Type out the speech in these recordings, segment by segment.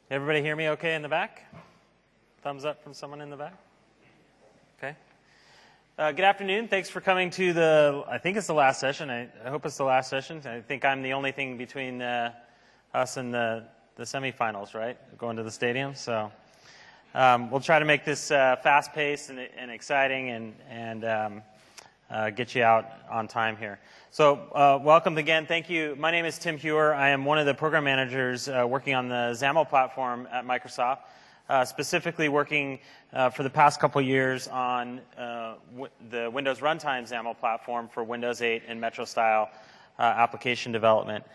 Everybody hear me okay in the back? Thumbs up from someone in the back? Okay. Good afternoon. Thanks for coming to I think it's the last session. I hope it's the last session. I think I'm the only thing between us and the semifinals, right? Going to the stadium. So we'll try to make this fast-paced and exciting and get you out on time here. So welcome again. Thank you. My name is Tim Hewer. I am one of the program managers working on the XAML platform at Microsoft, specifically working for the past couple years on the Windows Runtime XAML platform for Windows 8 and Metro-style application development.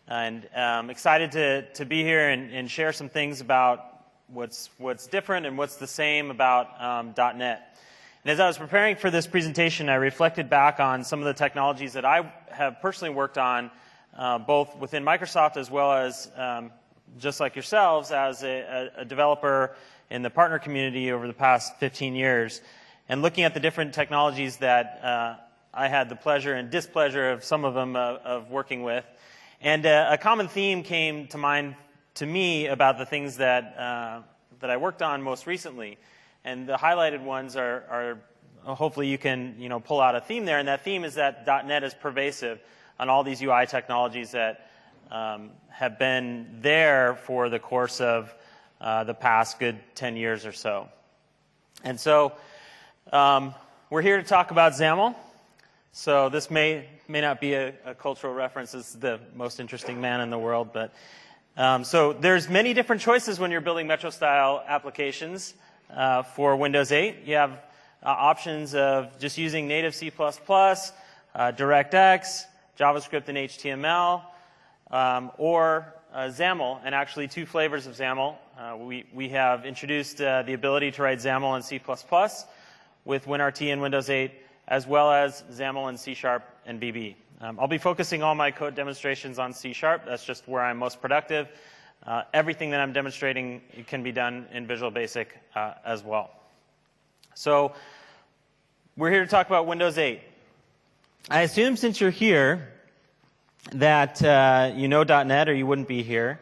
And I'm excited to be here and share some things about what's different and what's the same about .NET. And as I was preparing for this presentation, I reflected back on some of the technologies that I have personally worked on, both within Microsoft as well as, just like yourselves, as a developer in the partner community over the past 15 years, and looking at the different technologies that I had the pleasure and displeasure of some of them of working with. And a common theme came to mind to me about the things that I worked on most recently. And the highlighted ones are hopefully you can pull out a theme there. And that theme is that .NET is pervasive on all these UI technologies that have been there for the course of the past good 10 years or so. And so we're here to talk about XAML. So this may not be a cultural reference. This is the most interesting man in the world. But so there's many different choices when you're building Metro-style applications. For Windows 8, you have options of just using native C++, DirectX, JavaScript and HTML, or XAML, and actually two flavors of XAML. We have introduced the ability to write XAML in C++ with WinRT in Windows 8, as well as XAML in C# and BB. I'll be focusing all my code demonstrations on C#. That's just where I'm most productive. Everything that I'm demonstrating can be done in Visual Basic as well. So we're here to talk about Windows 8. I assume since you're here that you know .NET or you wouldn't be here.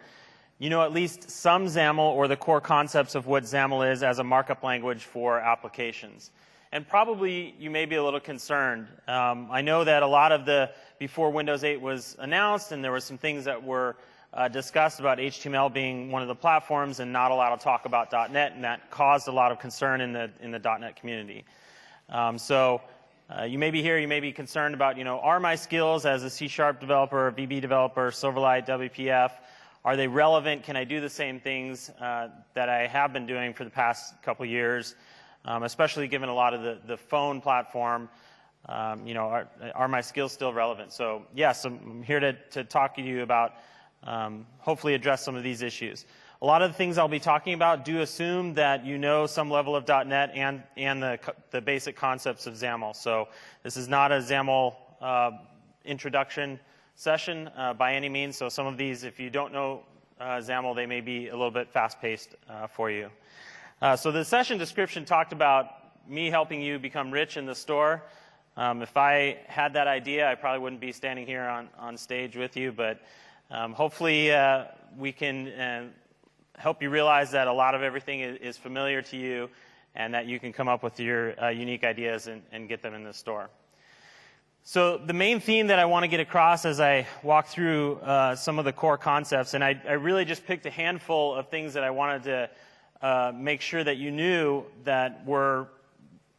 You know at least some XAML or the core concepts of what XAML is as a markup language for applications. And probably you may be a little concerned. I know that a lot of before Windows 8 was announced and there were some things that were discussed about HTML being one of the platforms and not a lot of talk about .NET, and that caused a lot of concern in the .NET community. So you may be here, you may be concerned about, are my skills as a C# developer, VB developer, Silverlight, WPF, are they relevant? Can I do the same things that I have been doing for the past couple years, especially given a lot of the phone platform? Are my skills still relevant? So yes, I'm here to talk to you about hopefully address some of these issues. A lot of the things I'll be talking about do assume that you know some level of .NET and the basic concepts of XAML. So this is not a XAML introduction session by any means. So some of these, if you don't know XAML, they may be a little bit fast-paced for you. So the session description talked about me helping you become rich in the store. If I had that idea, I probably wouldn't be standing here on stage with you, but hopefully we can help you realize that a lot of everything is familiar to you and that you can come up with your unique ideas and get them in the store. So the main theme that I want to get across as I walk through some of the core concepts, and I really just picked a handful of things that I wanted to make sure that you knew that were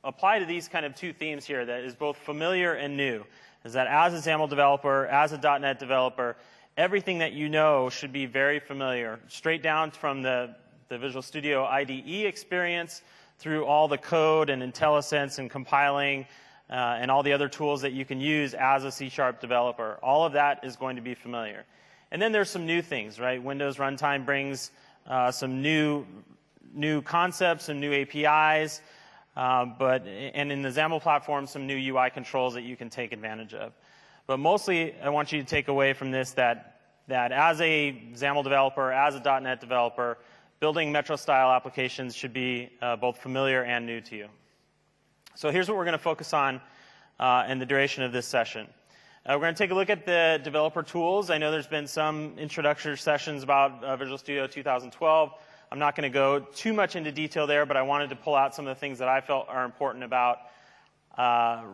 apply to these kind of two themes here, that is both familiar and new, is that as a XAML developer, as a .NET developer, everything that you know should be very familiar, straight down from the Visual Studio IDE experience through all the code and IntelliSense and compiling and all the other tools that you can use as a C# developer. All of that is going to be familiar. And then there's some new things, right? Windows Runtime brings some new concepts, some new APIs, and in the XAML platform, some new UI controls that you can take advantage of. But mostly, I want you to take away from this that as a XAML developer, as a .NET developer, building Metro-style applications should be both familiar and new to you. So here's what we're going to focus on in the duration of this session. We're going to take a look at the developer tools. I know there's been some introductory sessions about Visual Studio 2012. I'm not going to go too much into detail there, but I wanted to pull out some of the things that I felt are important about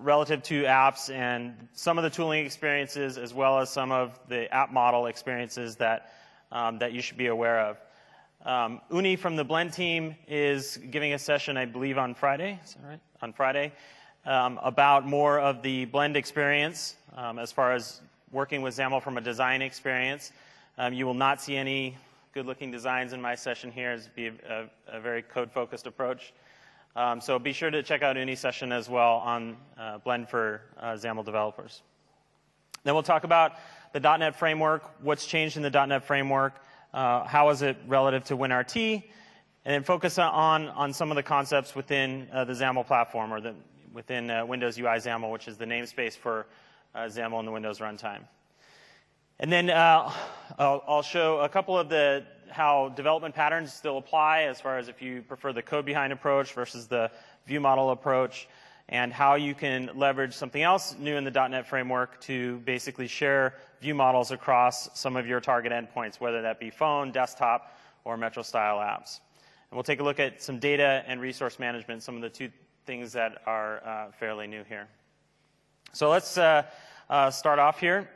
relative to apps and some of the tooling experiences, as well as some of the app model experiences that you should be aware of. Uni from the Blend team is giving a session, I believe, on Friday. Is that right? On Friday, about more of the Blend experience as far as working with XAML from a design experience. You will not see any good-looking designs in my session here. It's be a very code-focused approach. So be sure to check out Uni's session as well on Blend for XAML developers. Then we'll talk about the .NET framework, what's changed in the .NET framework, how is it relative to WinRT, and then focus on some of the concepts within the XAML platform, or within Windows UI XAML, which is the namespace for XAML in the Windows runtime. And then I'll show a couple of how development patterns still apply, as far as if you prefer the code behind approach versus the view model approach, and how you can leverage something else new in the .NET framework to basically share view models across some of your target endpoints, whether that be phone, desktop, or Metro-style apps. And we'll take a look at some data and resource management, some of the two things that are fairly new here. So let's start off here.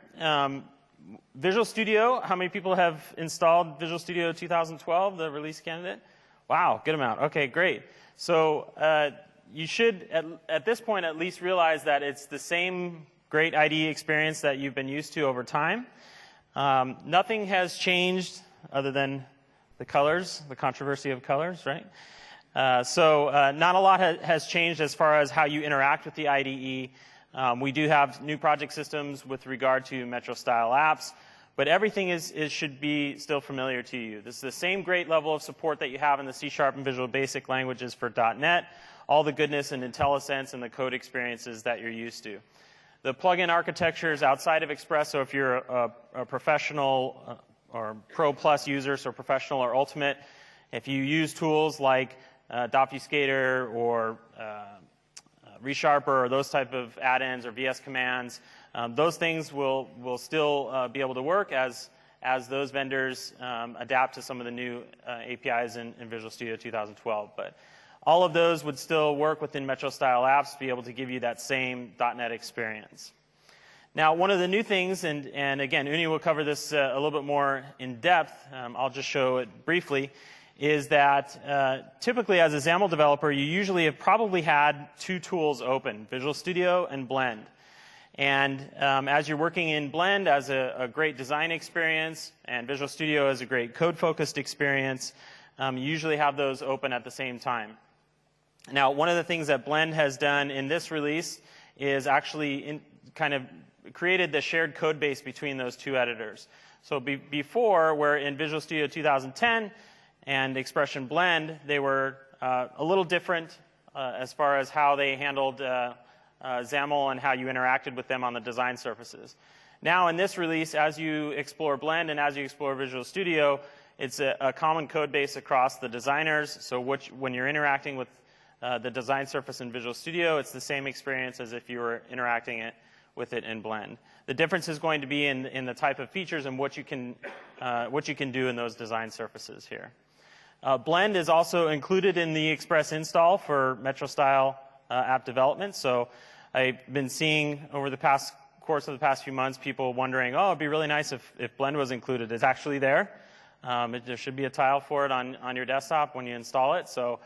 Visual Studio, how many people have installed Visual Studio 2012, the release candidate? Wow, good amount. Okay, great. So you should, at this point, at least realize that it's the same great IDE experience that you've been used to over time. Nothing has changed other than the colors, the controversy of colors, right? So not a lot has changed as far as how you interact with the IDE. We do have new project systems with regard to Metro-style apps, but everything should be still familiar to you. This is the same great level of support that you have in the C# and Visual Basic languages for .NET, all the goodness and IntelliSense and the code experiences that you're used to. The plugin architectures outside of Express, so if you're a professional or Pro Plus user, so professional or ultimate, if you use tools like Obfuscator or ReSharper or those type of add-ins or VS commands, those things will still be able to work as those vendors adapt to some of the new APIs in Visual Studio 2012. But all of those would still work within Metro-style apps to be able to give you that same .NET experience. Now, one of the new things, and again, Uni will cover this a little bit more in depth, I'll just show it briefly, is that typically as a XAML developer, you usually have probably had two tools open, Visual Studio and Blend. And as you're working in Blend as a great design experience and Visual Studio as a great code-focused experience, you usually have those open at the same time. Now, one of the things that Blend has done in this release is actually kind of created the shared code base between those two editors. So before, where in Visual Studio 2010, and Expression Blend, they were a little different as far as how they handled XAML and how you interacted with them on the design surfaces. Now in this release, as you explore Blend and as you explore Visual Studio, it's a common code base across the designers. So when you're interacting with the design surface in Visual Studio, it's the same experience as if you were interacting with it in Blend. The difference is going to be in the type of features and what you can do in those design surfaces here. Blend is also included in the Express install for Metro-style app development. So I've been seeing over the course of the past few months people wondering, oh, it'd be really nice if Blend was included. It's actually there. There should be a tile for it on your desktop when you install it. So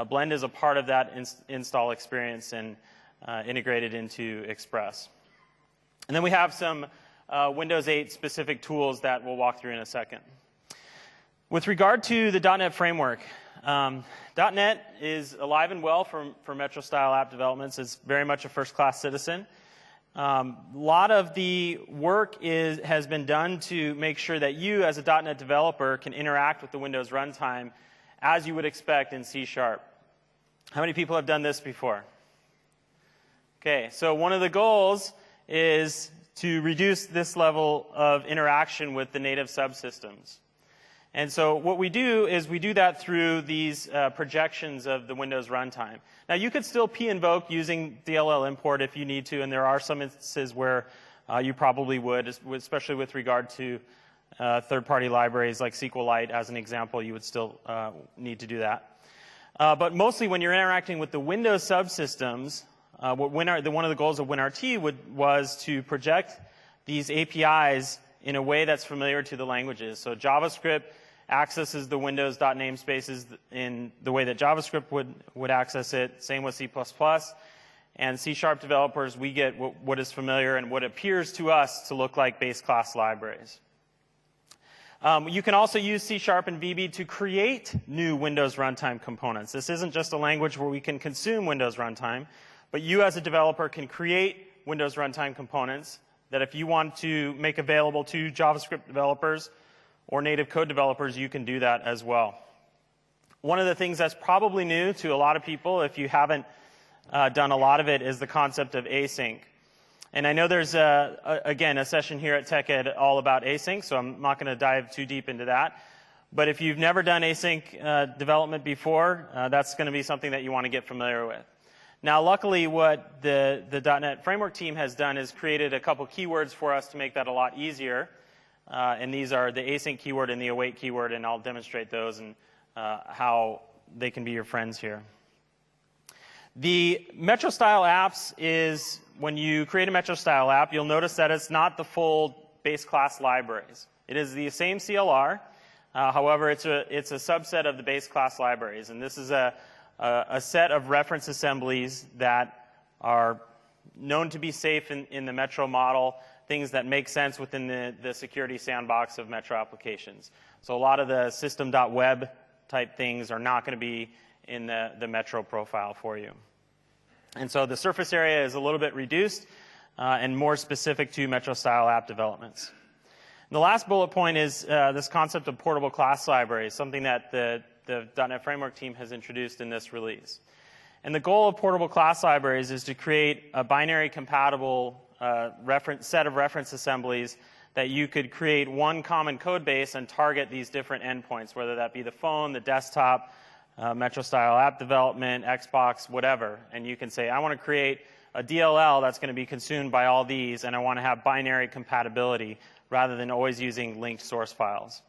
Blend is a part of that install experience and integrated into Express. And then we have some Windows 8 specific tools that we'll walk through in a second. With regard to the .NET framework, .NET is alive and well for Metro-style app developments. It's very much a first-class citizen. A lot of the work has been done to make sure that you, as a .NET developer, can interact with the Windows runtime as you would expect in C#. How many people have done this before? Okay, so one of the goals is to reduce this level of interaction with the native subsystems. And so what we do is we do that through these projections of the Windows runtime. Now, you could still p-invoke using DLL import if you need to, and there are some instances where you probably would, especially with regard to third-party libraries like SQLite, as an example. You would still need to do that. But mostly when you're interacting with the Windows subsystems, one of the goals of WinRT was to project these APIs in a way that's familiar to the languages. So JavaScript accesses the Windows .namespaces in the way that JavaScript would access it. Same with C++. And C# developers, we get what is familiar and what appears to us to look like base class libraries. You can also use C# and VB to create new Windows runtime components. This isn't just a language where we can consume Windows runtime, but you as a developer can create Windows runtime components that if you want to make available to JavaScript developers or native code developers, you can do that as well. One of the things that's probably new to a lot of people, if you haven't done a lot of it, is the concept of async. And I know there's, again, a session here at TechEd all about async, so I'm not going to dive too deep into that. But if you've never done async development before, that's going to be something that you want to get familiar with. Now, luckily, what the .NET Framework team has done is created a couple keywords for us to make that a lot easier. And these are the async keyword and the await keyword, and I'll demonstrate those and how they can be your friends here. The Metro style apps is, when you create a Metro style app, you'll notice that it's not the full base class libraries. It is the same CLR. However, it's a subset of the base class libraries. And this is a set of reference assemblies that are known to be safe in the Metro model, things that make sense within the security sandbox of Metro applications. So a lot of the system.web type things are not going to be in the Metro profile for you. And so the surface area is a little bit reduced and more specific to Metro style app developments. And the last bullet point is this concept of portable class libraries, something that the .NET Framework team has introduced in this release. And the goal of portable class libraries is to create a binary compatible set of reference assemblies that you could create one common code base and target these different endpoints, whether that be the phone, the desktop, Metro style app development, Xbox, whatever. And you can say, I want to create a DLL that's going to be consumed by all these, and I want to have binary compatibility rather than always using linked source files.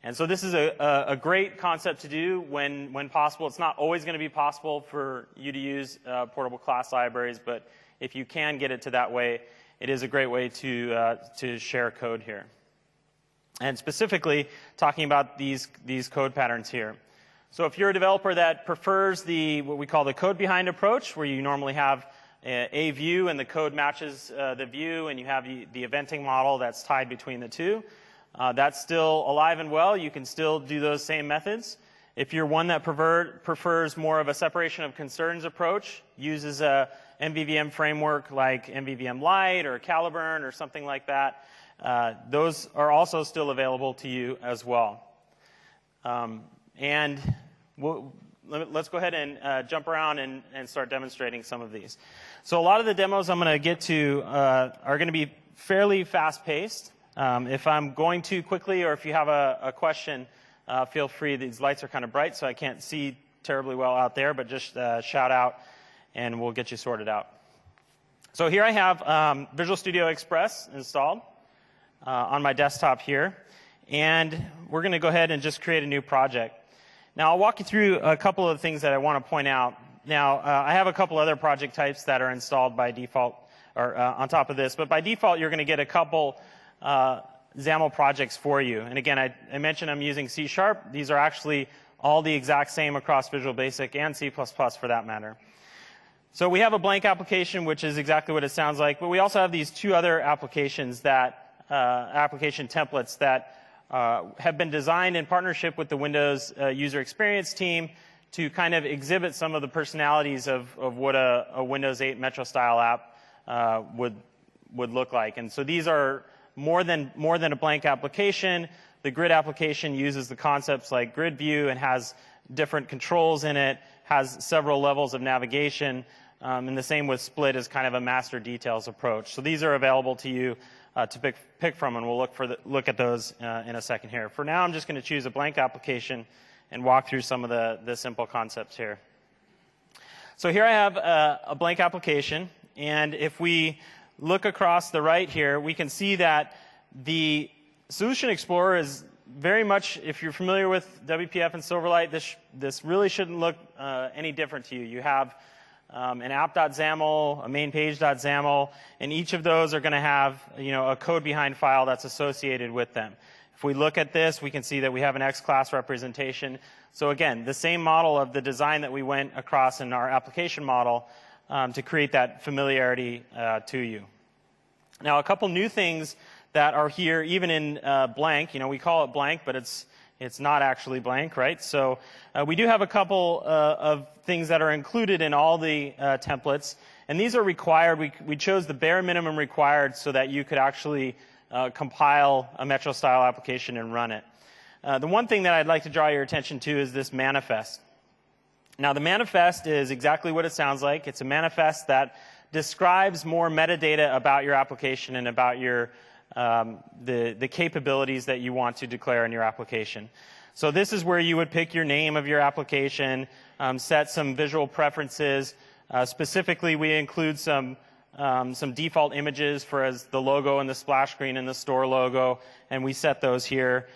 And so this is a great concept to do when possible. It's not always going to be possible for you to use portable class libraries, but if you can get it to that way, it is a great way to share code here. And specifically, talking about these code patterns here. So if you're a developer that prefers what we call the code behind approach, where you normally have a view and the code matches the view, and you have the eventing model that's tied between the two, that's still alive and well. You can still do those same methods. If you're one that prefers more of a separation of concerns approach, uses a MVVM framework like MVVM Lite or Caliburn or something like that, those are also still available to you as well. And let's go ahead and jump around and start demonstrating some of these. So a lot of the demos I'm going to get to are going to be fairly fast-paced. If I'm going too quickly, or if you have a question, feel free. These lights are kind of bright, so I can't see terribly well out there, but just shout out, and we'll get you sorted out. So here I have Visual Studio Express installed on my desktop here, and we're going to go ahead and just create a new project. Now, I'll walk you through a couple of things that I want to point out. Now, I have a couple other project types that are installed by default, or on top of this, but by default, you're going to get a couple XAML projects for you. And again, I mentioned I'm using C#. These are actually all the exact same across Visual Basic and C++ for that matter. So we have a blank application, which is exactly what it sounds like, but we also have these two other applications application templates that have been designed in partnership with the Windows user experience team to kind of exhibit some of the personalities of what a Windows 8 Metro style app would look like. And so these are more than a blank application. The grid application uses the concepts like grid view and has different controls in it, has several levels of navigation, and the same with split as kind of a master details approach. So these are available to you to pick from, and we'll look at those in a second here. For now, I'm just going to choose a blank application and walk through some of the simple concepts here. So here I have a blank application, and if we look across the right here, we can see that the Solution Explorer is very much, if you're familiar with WPF and Silverlight, this really shouldn't look any different to you. You have an app.xaml, a main page.xaml, and each of those are going to have a code behind file that's associated with them. If we look at this, we can see that we have an X-class representation. So again, the same model of the design that we went across in our application model to create that familiarity to you. Now, a couple new things that are here, even in blank. We call it blank, but it's not actually blank, right? So we do have a couple of things that are included in all the templates, and these are required. We chose the bare minimum required so that you could actually compile a Metro-style application and run it. The one thing that I'd like to draw your attention to is this manifest. Now, the manifest is exactly what it sounds like. It's a manifest that describes more metadata about your application and about your the capabilities that you want to declare in your application. So this is where you would pick your name of your application, set some visual preferences. Specifically, we include some default images for as the logo and the splash screen and the store logo, and we set those here.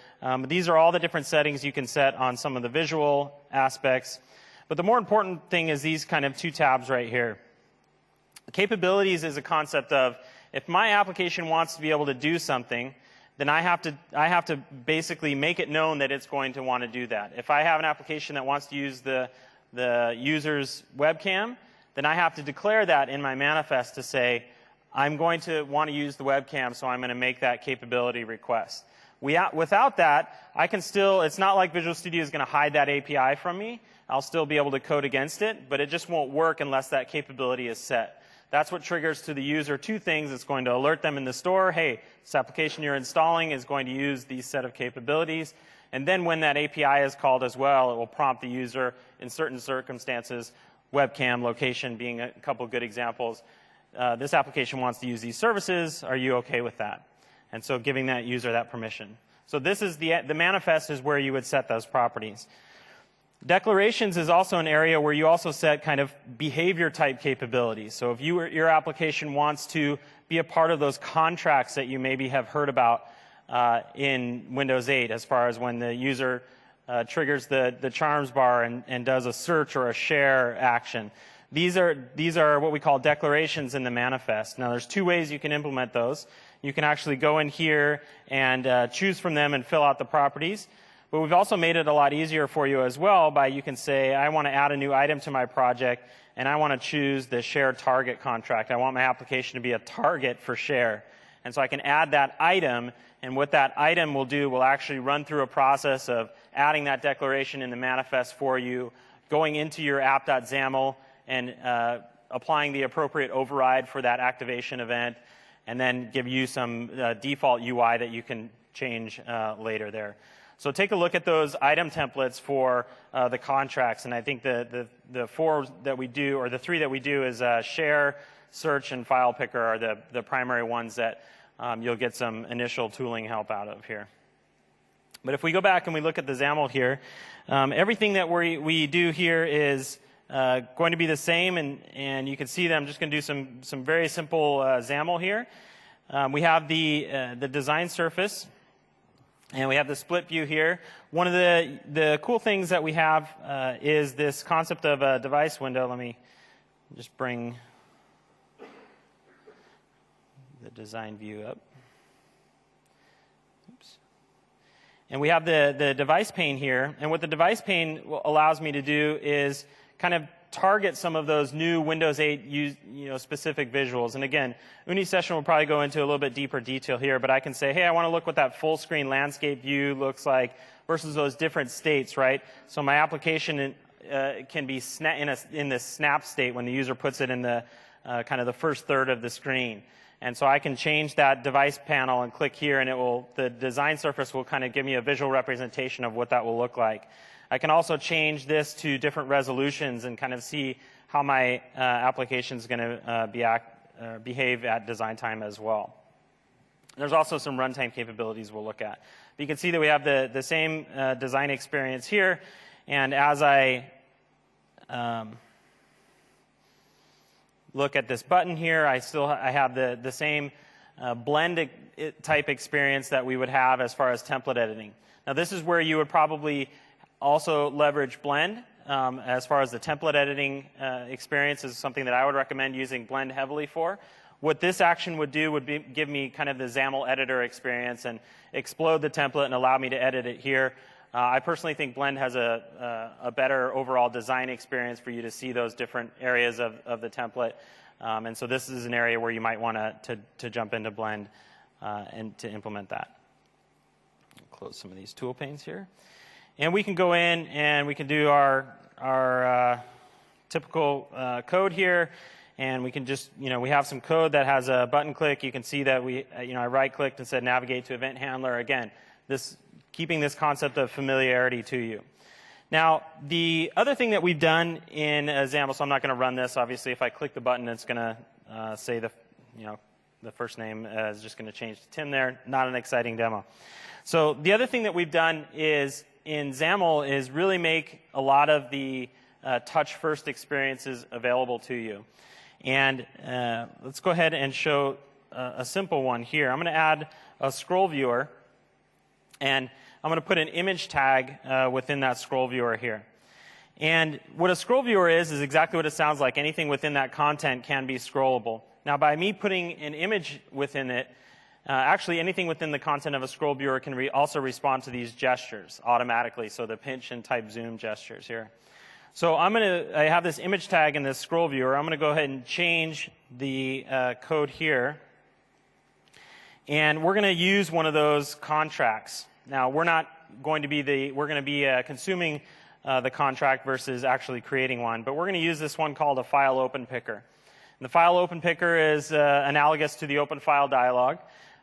These are all the different settings you can set on some of the visual aspects. But the more important thing is these kind of two tabs right here. Capabilities is a concept of, if my application wants to be able to do something, then I have to basically make it known that it's going to want to do that. If I have an application that wants to use the user's webcam, then I have to declare that in my manifest to say, I'm going to want to use the webcam, so I'm going to make that capability request. Without that, I can still, it's not like Visual Studio is going to hide that API from me. I'll still be able to code against it, but it just won't work unless that capability is set. That's what triggers to the user two things. It's going to alert them in the store, hey, this application you're installing is going to use these set of capabilities. And then when that API is called as well, it will prompt the user in certain circumstances, webcam, location being a couple of good examples. This application wants to use these services. Are you okay with that? And so giving that user that permission. So this is the manifest is where you would set those properties. Declarations is also an area where you also set kind of behavior type capabilities. So if your application wants to be a part of those contracts that you maybe have heard about in Windows 8, as far as when the user triggers the charms bar and does a search or a share action. These are what we call declarations in the manifest. Now, there's two ways you can implement those. You can actually go in here and choose from them and fill out the properties. But we've also made it a lot easier for you as well by you can say, I want to add a new item to my project, and I want to choose the share target contract. I want my application to be a target for share. And so I can add that item, and what that item will do will actually run through a process of adding that declaration in the manifest for you, going into your app.xaml and applying the appropriate override for that activation event, and then give you some default UI that you can change later there. So take a look at those item templates for the contracts, and I think the four that we do, or the three that we do, is share, search, and file picker are the primary ones that you'll get some initial tooling help out of here. But if we go back and we look at the XAML here, everything that we do here is going to be the same, and you can see that I'm just going to do some very simple XAML here. We have the design surface. And we have the split view here. One of the cool things that we have is this concept of a device window. Let me just bring the design view up. Oops. And we have the device pane here. And what the device pane allows me to do is kind of target some of those new Windows 8 specific visuals. And again, Uni's session will probably go into a little bit deeper detail here, but I can say, hey, I want to look what that full screen landscape view looks like versus those different states, right? So my application can be in this snap state when the user puts it in the kind of the first third of the screen. And so I can change that device panel and click here, and the design surface will kind of give me a visual representation of what that will look like. I can also change this to different resolutions and kind of see how my application is going to behave at design time as well. There's also some runtime capabilities we'll look at. But you can see that we have the same design experience here, and as I look at this button here, I have the same blend type experience that we would have as far as template editing. Now this is where you would probably also leverage Blend. As far as the template editing experience is something that I would recommend using Blend heavily for. What this action would do would give me kind of the XAML editor experience and explode the template and allow me to edit it here. I personally think Blend has a better overall design experience for you to see those different areas of the template. And so this is an area where you might want to jump into Blend and to implement that. Close some of these tool panes here. And we can go in and we can do our typical code here. And we can just, we have some code that has a button click. You can see that I right-clicked and said navigate to event handler. Again, keeping this concept of familiarity to you. Now, the other thing that we've done in XAML, so I'm not going to run this. Obviously, if I click the button, it's going to say the first name is just going to change to Tim there. Not an exciting demo. So the other thing that we've done is in XAML is really make a lot of the touch-first experiences available to you. And let's go ahead and show a simple one here. I'm going to add a scroll viewer, and I'm going to put an image tag within that scroll viewer here. And what a scroll viewer is exactly what it sounds like. Anything within that content can be scrollable. Now, by me putting an image within it, actually anything within the content of a scroll viewer can also respond to these gestures automatically, so the pinch and type zoom gestures here. So I have this image tag in this scroll viewer. I'm going to go ahead and change the code here. And we're going to use one of those contracts. Now, we're not going to be we're going to be consuming the contract versus actually creating one. But we're going to use this one called a file open picker. And the file open picker is analogous to the open file dialog,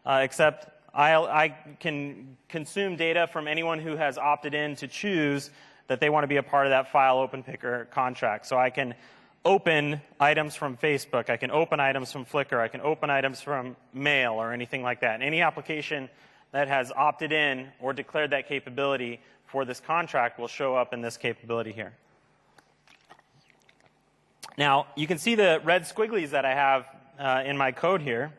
except I can consume data from anyone who has opted in to choose that they want to be a part of that file open picker contract. So I can open items from Facebook, I can open items from Flickr, I can open items from Mail or anything like that. And any application that has opted in or declared that capability for this contract will show up in this capability here. Now, you can see the red squigglies that I have in my code here.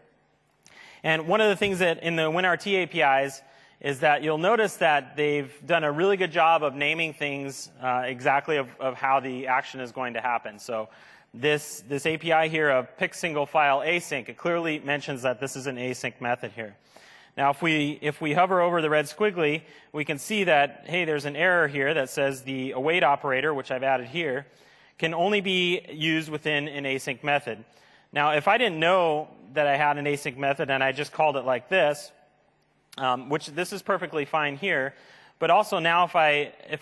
And one of the things that in the WinRT APIs is that you'll notice that they've done a really good job of naming things exactly of how the action is going to happen. So this API here of pick single file async, it clearly mentions that this is an async method here. Now, if we hover over the red squiggly, we can see that, hey, there's an error here that says the await operator, which I've added here, can only be used within an async method. Now, if I didn't know that I had an async method and I just called it like this, which this is perfectly fine here, but also now if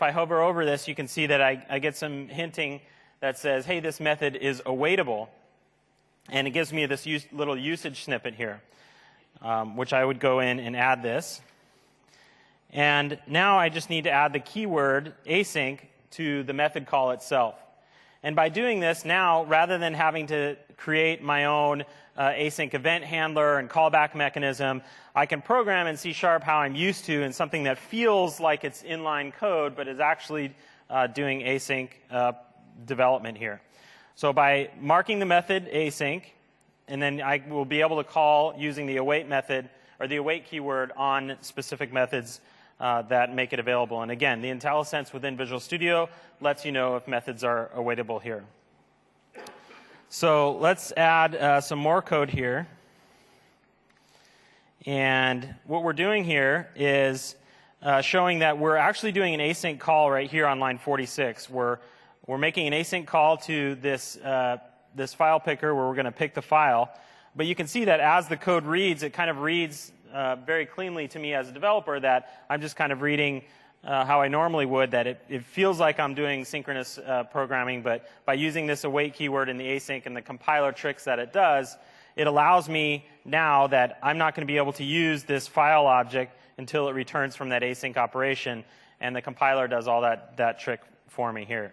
I hover over this, you can see that I get some hinting that says, hey, this method is awaitable, and it gives me this little usage snippet here, which I would go in and add this. And now I just need to add the keyword async to the method call itself. And by doing this now, rather than having to create my own async event handler and callback mechanism, I can program in C# how I'm used to in something that feels like it's inline code, but is actually doing async development here. So by marking the method async, and then I will be able to call using the await method or the await keyword on specific methods that make it available. And again, the IntelliSense within Visual Studio lets you know if methods are awaitable here. So let's add some more code here. And what we're doing here is showing that we're actually doing an async call right here on line 46. We're making an async call to this file picker where we're going to pick the file. But you can see that as the code reads, it kind of reads very cleanly to me as a developer that I'm just kind of reading how I normally would, that it feels like I'm doing synchronous programming, but by using this await keyword in the async and the compiler tricks that it does, it allows me now that I'm not going to be able to use this file object until it returns from that async operation, and the compiler does all that trick for me here.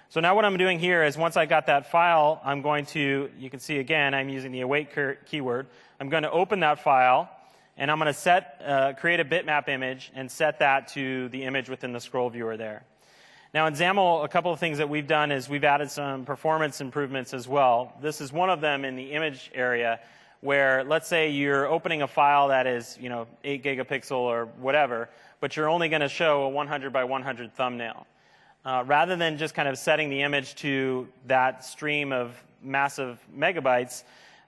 So now what I'm doing here is once I got that file, I'm going to, you can see again, I'm using the await keyword. I'm going to open that file, and I'm going to create a bitmap image and set that to the image within the scroll viewer there. Now in XAML, a couple of things that we've done is we've added some performance improvements as well. This is one of them in the image area, where let's say you're opening a file that is 8 gigapixel or whatever, but you're only going to show a 100 by 100 thumbnail. Rather than just kind of setting the image to that stream of massive megabytes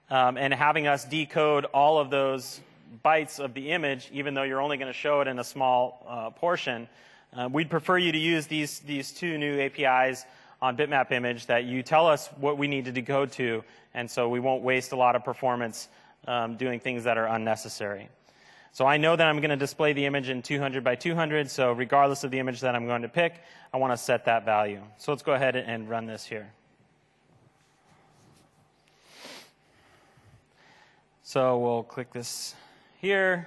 and having us decode all of those bytes of the image, even though you're only going to show it in a small portion, we'd prefer you to use these two new APIs on bitmap image that you tell us what we need to decode to, and so we won't waste a lot of performance doing things that are unnecessary. So I know that I'm going to display the image in 200 by 200, so regardless of the image that I'm going to pick, I want to set that value. So let's go ahead and run this here. So we'll click this here.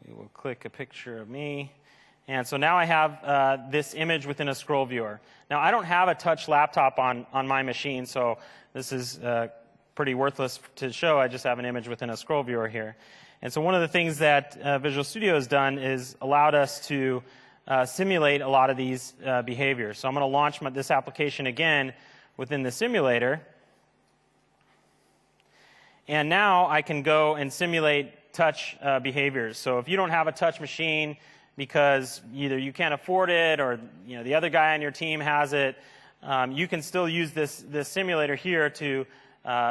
We will click a picture of me. And so now I have this image within a scroll viewer. Now I don't have a touch laptop on my machine, so this is pretty worthless to show. I just have an image within a scroll viewer here. And so one of the things that Visual Studio has done is allowed us to simulate a lot of these behaviors. So I'm going to launch this application again within the simulator. And now I can go and simulate touch behaviors. So if you don't have a touch machine because either you can't afford it or the other guy on your team has it, you can still use this simulator here to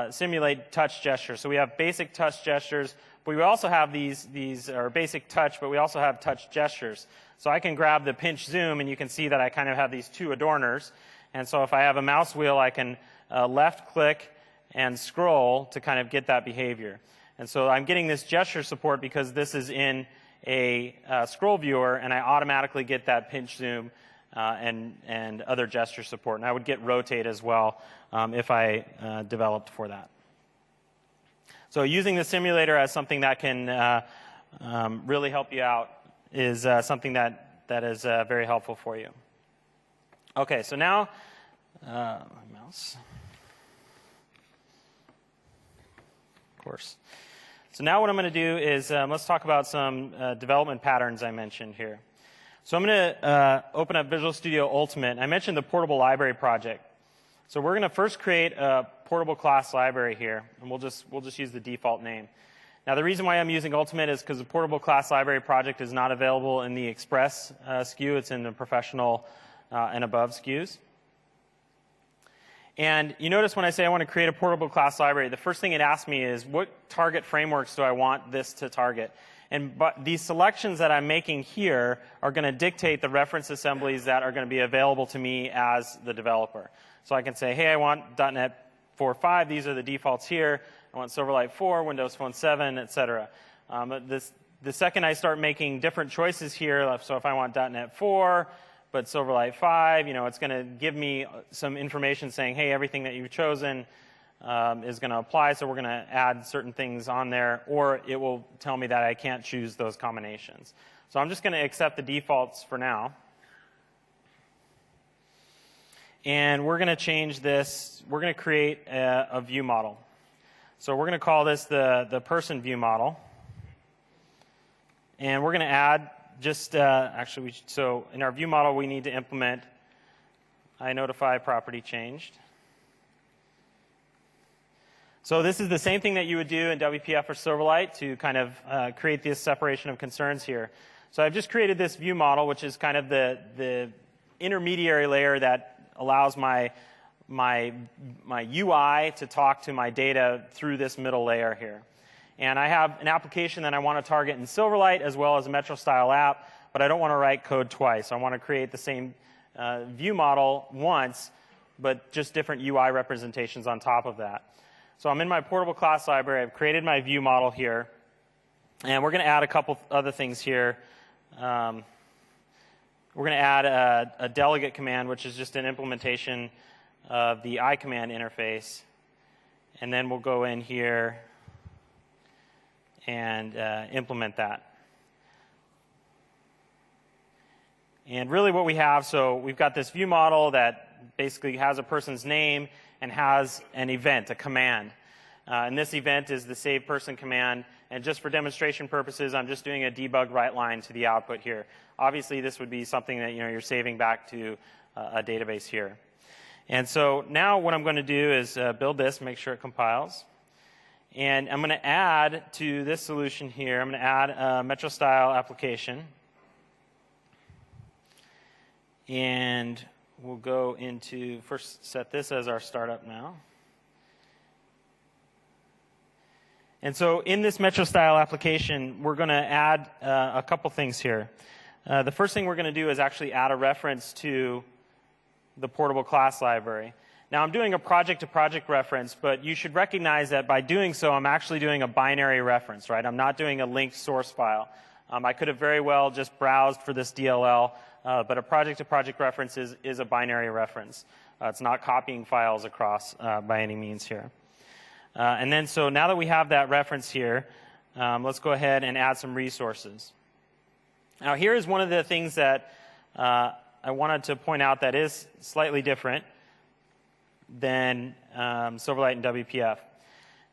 simulate touch gestures. So we have basic touch gestures, but we also have these are basic touch, but we also have touch gestures. So I can grab the pinch zoom, and you can see that I kind of have these two adorners. And so if I have a mouse wheel, I can left click and scroll to kind of get that behavior. And so I'm getting this gesture support because this is in a scroll viewer, and I automatically get that pinch zoom and other gesture support. And I would get rotate as well if I developed for that. So using the simulator as something that can really help you out is something that is very helpful for you. Okay, so now, my mouse. Of course. So now what I'm going to do is let's talk about some development patterns I mentioned here. So I'm going to open up Visual Studio Ultimate. I mentioned the portable library project. So we're going to first create a portable class library here, and we'll just use the default name. Now the reason why I'm using Ultimate is because the portable class library project is not available in the Express SKU. It's in the Professional and above SKUs. And you notice when I say I want to create a portable class library, the first thing it asks me is what target frameworks do I want this to target? And these selections that I'm making here are going to dictate the reference assemblies that are going to be available to me as the developer. So I can say, hey, I want .NET 4.5. These are the defaults here. I want Silverlight 4, Windows Phone 7, etc. The second I start making different choices here, so if I want .NET 4, but Silverlight 5, it's going to give me some information saying, hey, everything that you've chosen is going to apply, so we're going to add certain things on there, or it will tell me that I can't choose those combinations. So I'm just going to accept the defaults for now. And we're going to change this. We're going to create a view model. So we're going to call this the person view model. And we're going to add just, so in our view model, we need to implement iNotify property changed. So this is the same thing that you would do in WPF or Silverlight to kind of create this separation of concerns here. So I've just created this view model, which is kind of the intermediary layer that allows my UI to talk to my data through this middle layer here. And I have an application that I want to target in Silverlight as well as a Metro-style app, but I don't want to write code twice. I want to create the same view model once, but just different UI representations on top of that. So I'm in my portable class library. I've created my view model here. And we're going to add a couple other things here. We're going to add a delegate command, which is just an implementation of the iCommand interface. And then we'll go in here and implement that. And really what we have, so we've got this view model that basically has a person's name and has an event, a command. And this event is the save person command. And just for demonstration purposes, I'm just doing a debug write line to the output here. Obviously, this would be something that you're saving back to a database here. And so now what I'm going to do is build this, make sure it compiles. And I'm going to add to this solution here, I'm going to add a Metro style application. And we'll go into, first set this as our startup now. And so in this Metro style application, we're going to add a couple things here. The first thing we're going to do is actually add a reference to the portable class library. Now I'm doing a project-to-project reference, but you should recognize that by doing so, I'm actually doing a binary reference, right? I'm not doing a linked source file. I could have very well just browsed for this DLL, but a project-to-project reference is a binary reference. It's not copying files across by any means here. And then so now that we have that reference here, let's go ahead and add some resources. Now here is one of the things that I wanted to point out that is slightly different than Silverlight and WPF.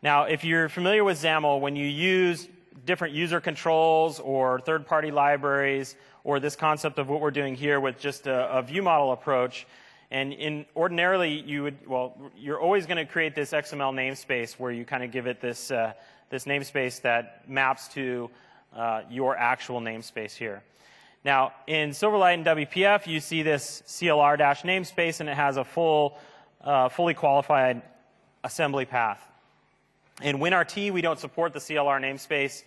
Now if you're familiar with XAML, when you use different user controls or third-party libraries or this concept of what we're doing here with just a view model approach, and ordinarily you're always going to create this XML namespace where you kind of give it this namespace that maps to your actual namespace here. Now in Silverlight and WPF, you see this CLR-namespace, and it has a fully qualified assembly path. In WinRT, we don't support the CLR namespace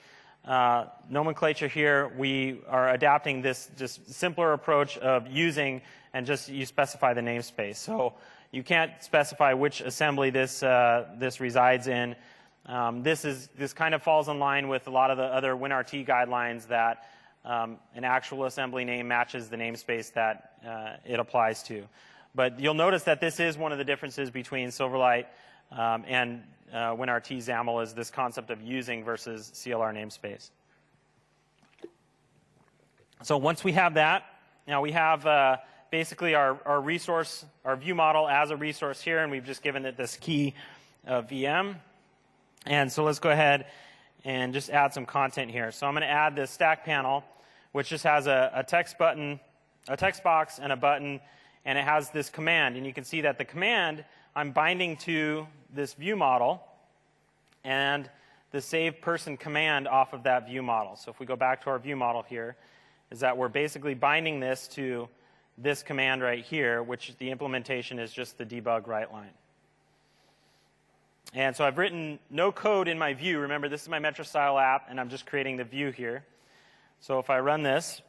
nomenclature here. We are adapting this just simpler approach of using and just you specify the namespace. So you can't specify which assembly this resides in. This kind of falls in line with a lot of the other WinRT guidelines that an actual assembly name matches the namespace that it applies to. But you'll notice that this is one of the differences between Silverlight and WinRT XAML is this concept of using versus CLR namespace. So once we have that, now we have basically our resource, our view model as a resource here, and we've just given it this key VM. And so let's go ahead and just add some content here. So I'm going to add this stack panel, which just has a text button, a text box, and a button, and it has this command. And you can see that the command I'm binding to this view model and the save person command off of that view model. So if we go back to our view model here, is that we're basically binding this to this command right here, which the implementation is just the debug write line. And so I've written no code in my view. Remember, this is my Metro style app, and I'm just creating the view here. So if I run this,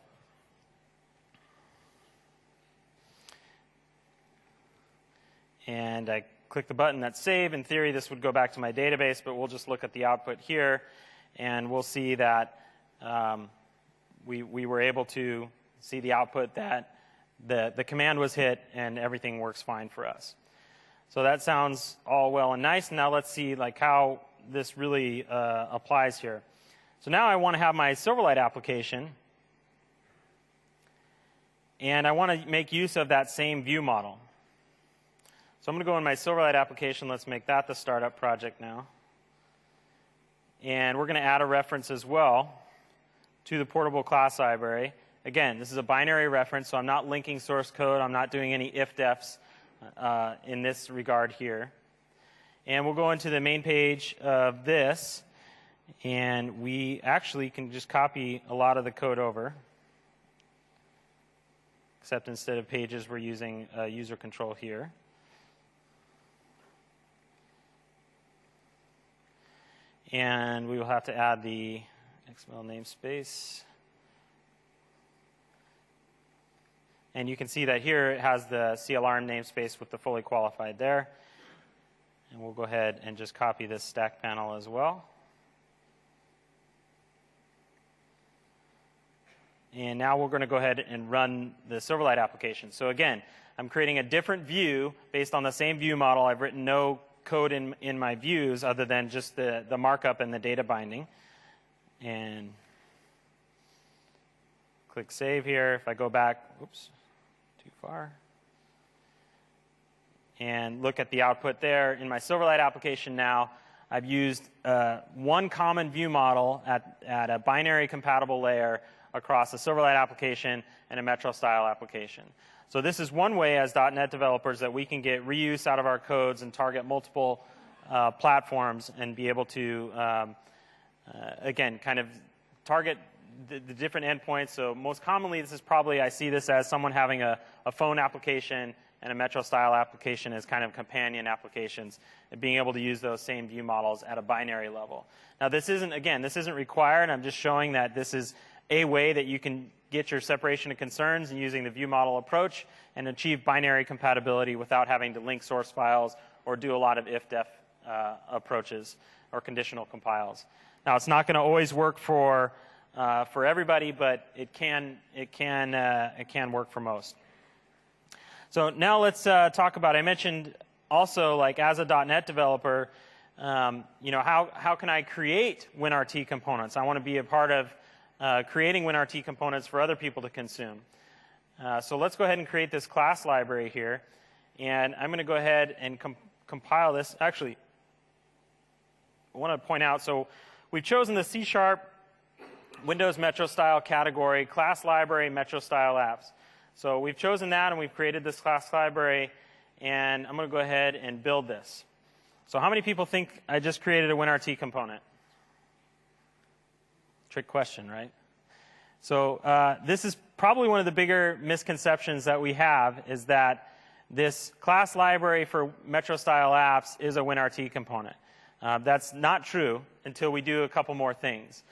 and I click the button that's save, in theory this would go back to my database, but we'll just look at the output here, and we'll see that we were able to see the output that the command was hit and everything works fine for us. So that sounds all well and nice. Now let's see how this really applies here. So now I want to have my Silverlight application, and I want to make use of that same view model. So I'm going to go in my Silverlight application. Let's make that the startup project now. And we're going to add a reference as well to the portable class library. Again, this is a binary reference, so I'm not linking source code. I'm not doing any if-defs in this regard here. And we'll go into the main page of this, and we actually can just copy a lot of the code over, except instead of pages, we're using user control here. And we will have to add the XML namespace. And you can see that here it has the CLR namespace with the fully qualified there. And we'll go ahead and just copy this stack panel as well. And now we're going to go ahead and run the Silverlight application. So again, I'm creating a different view based on the same view model. I've written no code in my views other than just the markup and the data binding. And click save here. If I go back, oops, too far, and look at the output there in my Silverlight application now, I've used one common view model at a binary compatible layer across a Silverlight application and a Metro style application. So this is one way as .NET developers that we can get reuse out of our codes and target multiple platforms and be able to, again, kind of target the different endpoints. So most commonly, this is probably, I see this as someone having a phone application and a Metro style application as kind of companion applications, and being able to use those same view models at a binary level. Now this isn't, again, this isn't required. I'm just showing that this is a way that you can get your separation of concerns and using the view model approach and achieve binary compatibility without having to link source files or do a lot of if-def approaches or conditional compiles. Now it's not going to always work for everybody, but it can work for most. So now let's talk about, I mentioned also, like as a .NET developer, how can I create WinRT components? I want to be a part of creating WinRT components for other people to consume. So let's go ahead and create this class library here. And I'm going to go ahead and compile this. Actually, I want to point out, so we've chosen the C# Windows Metro style category, class library, Metro style apps. So we've chosen that, and we've created this class library, and I'm going to go ahead and build this. So how many people think I just created a WinRT component? Trick question, right? So this is probably one of the bigger misconceptions that we have, is that this class library for Metro style apps is a WinRT component. That's not true until we do a couple more things.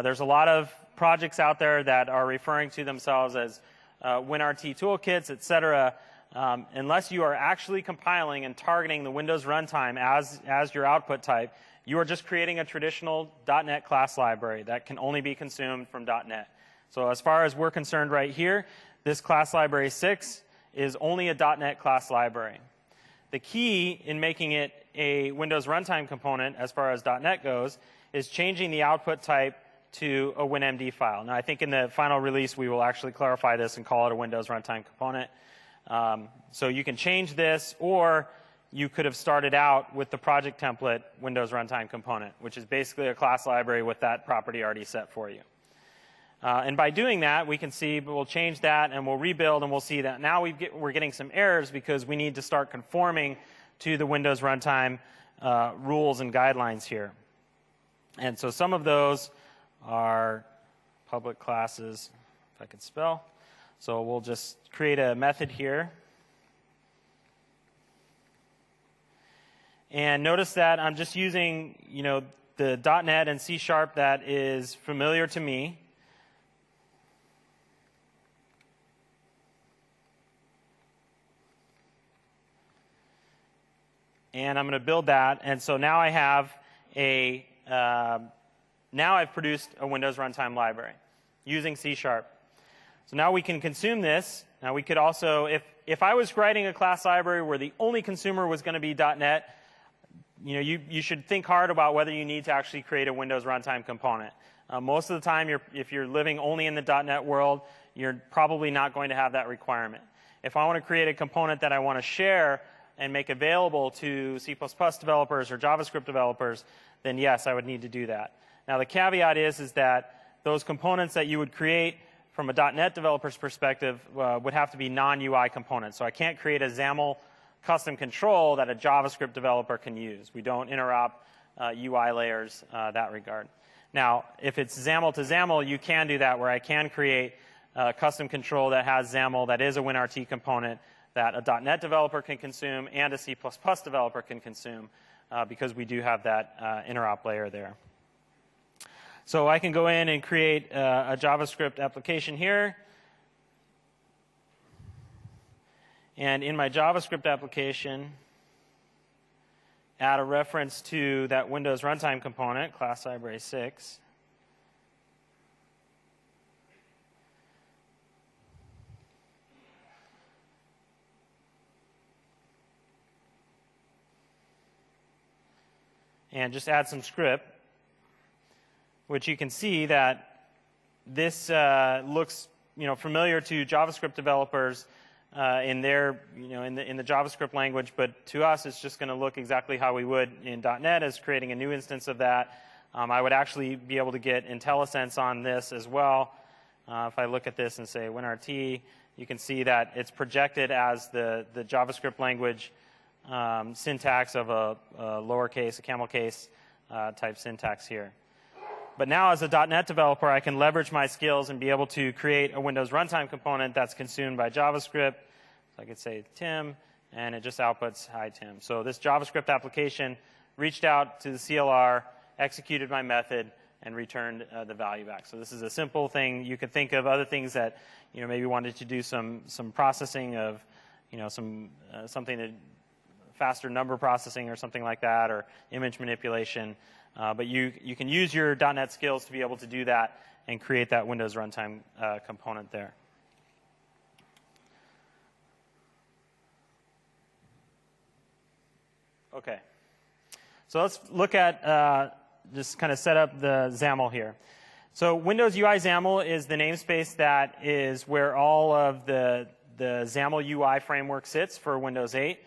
There's a lot of projects out there that are referring to themselves as WinRT toolkits, etc. Unless you are actually compiling and targeting the Windows runtime as your output type, you are just creating a traditional .NET class library that can only be consumed from .NET. So as far as we're concerned right here, this class library 6 is only a .NET class library. The key in making it a Windows runtime component, as far as .NET goes, is changing the output type to a WinMD file. Now, I think in the final release, we will actually clarify this and call it a Windows runtime component. So you can change this, or you could have started out with the project template Windows runtime component, which is basically a class library with that property already set for you. And by doing that, we can see, we'll change that and we'll rebuild, and we'll see that now we're getting some errors because we need to start conforming to the Windows runtime rules and guidelines here. And so some of those are public classes, if I could spell. So we'll just create a method here. And notice that I'm just using, the .NET and C# that is familiar to me. And I'm going to build that. And so now I have now I've produced a Windows runtime library using C#. So now we can consume this. Now we could also, if I was writing a class library where the only consumer was going to be .NET, you should think hard about whether you need to actually create a Windows runtime component. Most of the time, if you're living only in the .NET world, you're probably not going to have that requirement. If I want to create a component that I want to share and make available to C++ developers or JavaScript developers, then yes, I would need to do that. Now the caveat is that those components that you would create from a .NET developer's perspective would have to be non-UI components. So I can't create a XAML custom control that a JavaScript developer can use. We don't interop UI layers that regard. Now, if it's XAML to XAML, you can do that, where I can create a custom control that has XAML that is a WinRT component that a .NET developer can consume and a C++ developer can consume, because we do have that interop layer there. So I can go in and create a JavaScript application here. And in my JavaScript application, add a reference to that Windows runtime component, class library 6. And just add some script, which you can see that this looks familiar to JavaScript developers in their, in the JavaScript language, but to us, it's just going to look exactly how we would in .NET as creating a new instance of that. I would actually be able to get IntelliSense on this as well. If I look at this and say WinRT, you can see that it's projected as the JavaScript language syntax of a lowercase, a camel case type syntax here. But now as a .NET developer, I can leverage my skills and be able to create a Windows runtime component that's consumed by JavaScript. So I could say Tim, and it just outputs, hi, Tim. So this JavaScript application reached out to the CLR, executed my method, and returned the value back. So this is a simple thing. You could think of other things that maybe wanted to do some processing of something that faster number processing or something like that, or image manipulation. But you can use your .NET skills to be able to do that and create that Windows runtime component there. Okay. So let's look at just kind of set up the XAML here. So Windows UI XAML is the namespace that is where all of the XAML UI framework sits for Windows 8.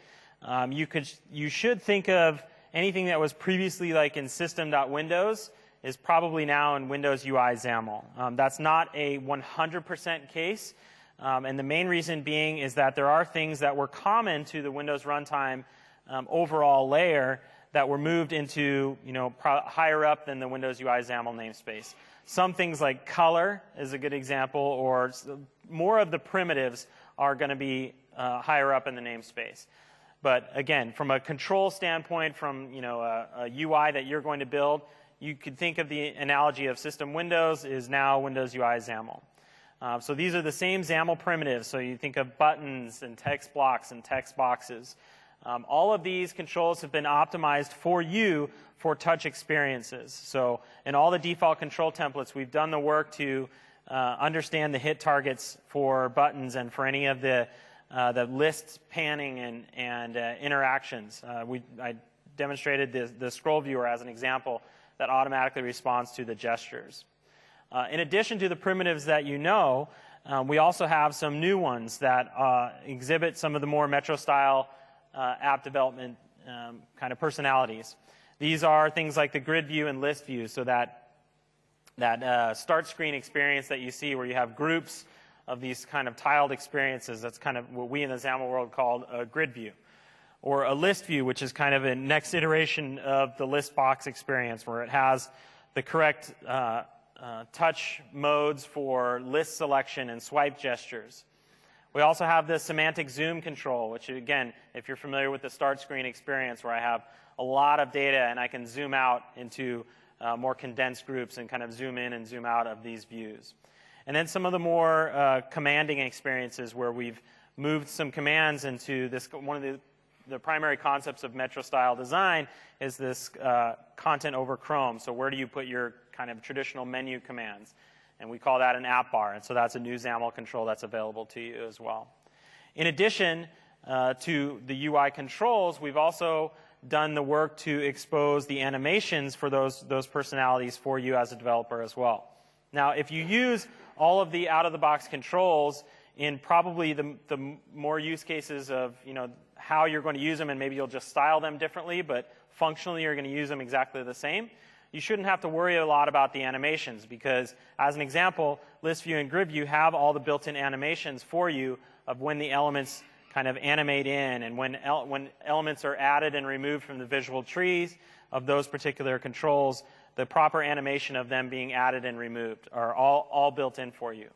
You should think of anything that was previously like in system.windows is probably now in Windows UI XAML. That's not a 100% case, and the main reason being is that there are things that were common to the Windows runtime overall layer that were moved into higher up than the Windows UI XAML namespace. Some things like color is a good example, or more of the primitives are going to be higher up in the namespace. But again, from a control standpoint, from a UI that you're going to build, you could think of the analogy of system Windows is now Windows UI XAML. So these are the same XAML primitives. So you think of buttons and text blocks and text boxes. All of these controls have been optimized for you for touch experiences. So in all the default control templates, we've done the work to understand the hit targets for buttons and for any of the list panning and interactions. I demonstrated the scroll viewer as an example that automatically responds to the gestures. In addition to the primitives that we also have some new ones that exhibit some of the more Metro-style app development kind of personalities. These are things like the grid view and list view, so that start screen experience that you see where you have groups of these kind of tiled experiences. That's kind of what we in the XAML world call a grid view. Or a list view, which is kind of a next iteration of the list box experience, where it has the correct touch modes for list selection and swipe gestures. We also have the semantic zoom control, which again, if you're familiar with the start screen experience, where I have a lot of data and I can zoom out into more condensed groups and kind of zoom in and zoom out of these views. And then some of the more commanding experiences where we've moved some commands into this. One of the primary concepts of Metro-style design is this content over Chrome. So where do you put your kind of traditional menu commands? And we call that an app bar. And so that's a new XAML control that's available to you as well. In addition to the UI controls, we've also done the work to expose the animations for those personalities for you as a developer as well. Now, if you use all of the out-of-the-box controls in probably the more use cases of how you're going to use them, and maybe you'll just style them differently, but functionally you're going to use them exactly the same, you shouldn't have to worry a lot about the animations, because as an example, list view and grid view have all the built-in animations for you of when the elements kind of animate in, and when elements are added and removed from the visual trees of those particular controls, the proper animation of them being added and removed are all built in for you.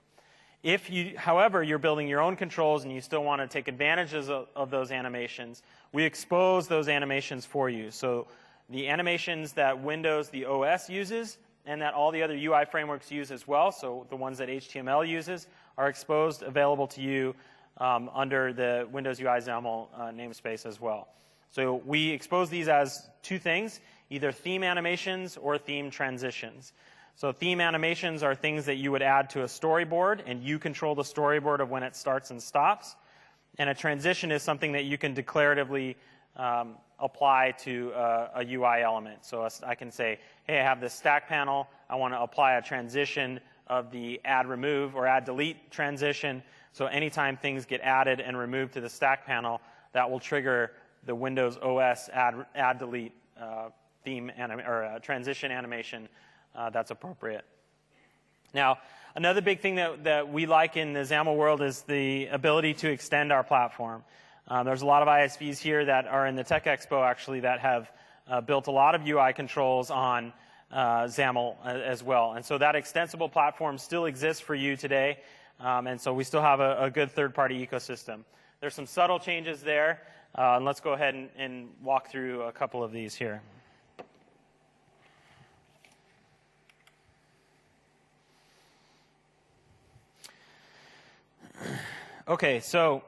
If you, however, you're building your own controls and you still want to take advantages of those animations, we expose those animations for you. So the animations that Windows, the OS, uses, and that all the other UI frameworks use as well, so the ones that HTML uses, are exposed, available to you under the Windows UI XAML namespace as well. So we expose these as two things, either theme animations or theme transitions. So theme animations are things that you would add to a storyboard, and you control the storyboard of when it starts and stops. And a transition is something that you can declaratively apply to a UI element. So I can say, hey, I have this stack panel. I want to apply a transition of the add remove or add delete transition So anytime things get added and removed to the stack panel, that will trigger the Windows OS add delete theme or transition animation that's appropriate. Now, another big thing that we like in the XAML world is the ability to extend our platform. There's a lot of ISVs here that are in the Tech Expo, actually, that have built a lot of UI controls on XAML as well. And so that extensible platform still exists for you today, and so we still have a good third-party ecosystem. There's some subtle changes there, and let's go ahead and walk through a couple of these here. Okay, so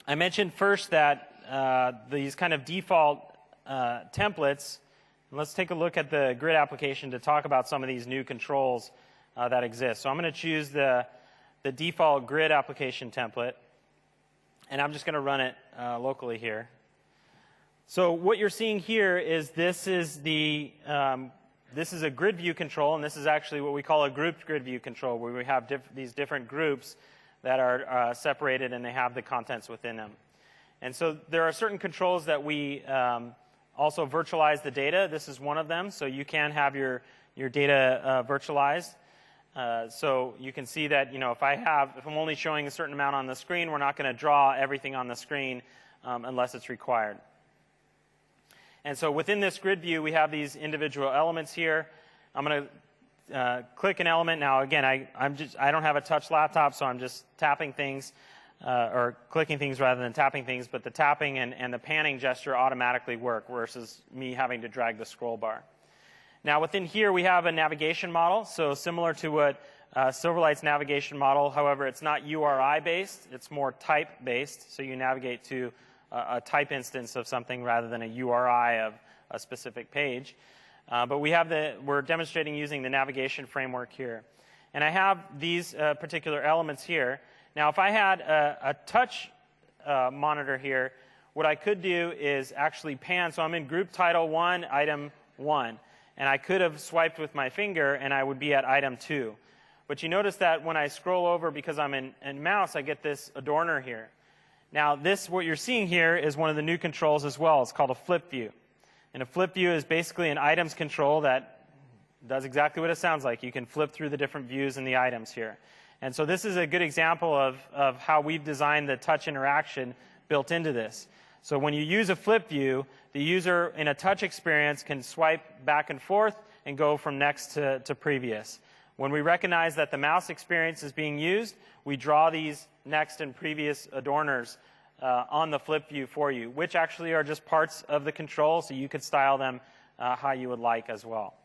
I mentioned first that these kind of default templates, and let's take a look at the grid application to talk about some of these new controls that exist. So I'm going to choose the default grid application template, and I'm just going to run it locally here. So what you're seeing here is this is a grid view control, and this is actually what we call a grouped grid view control, where we have these different groups that are separated and they have the contents within them. And so there are certain controls that we also virtualize the data. This is one of them, so you can have your data virtualized. So you can see that, if I'm only showing a certain amount on the screen, we're not going to draw everything on the screen unless it's required. And so within this grid view, we have these individual elements here. I'm going to click an element. Now, again, I don't have a touch laptop, so I'm just tapping things or clicking things rather than tapping things. But the tapping and the panning gesture automatically work versus me having to drag the scroll bar. Now, within here, we have a navigation model. So similar to what Silverlight's navigation model, however, it's not URI-based. It's more type-based. So you navigate to a type instance of something rather than a URI of a specific page. But we're demonstrating using the navigation framework here. And I have these particular elements here. Now, if I had a touch monitor here, what I could do is actually pan. So I'm in group title 1, item 1. And I could have swiped with my finger, and I would be at item 2. But you notice that when I scroll over, because I'm in mouse, I get this adorner here. Now, what you're seeing here is one of the new controls as well. It's called a flip view. And a flip view is basically an items control that does exactly what it sounds like. You can flip through the different views in the items here. And so this is a good example of how we've designed the touch interaction built into this. So when you use a flip view, the user in a touch experience can swipe back and forth and go from next to previous. When we recognize that the mouse experience is being used, we draw these next and previous adorners on the flip view for you, which actually are just parts of the control, so you could style them how you would like as well.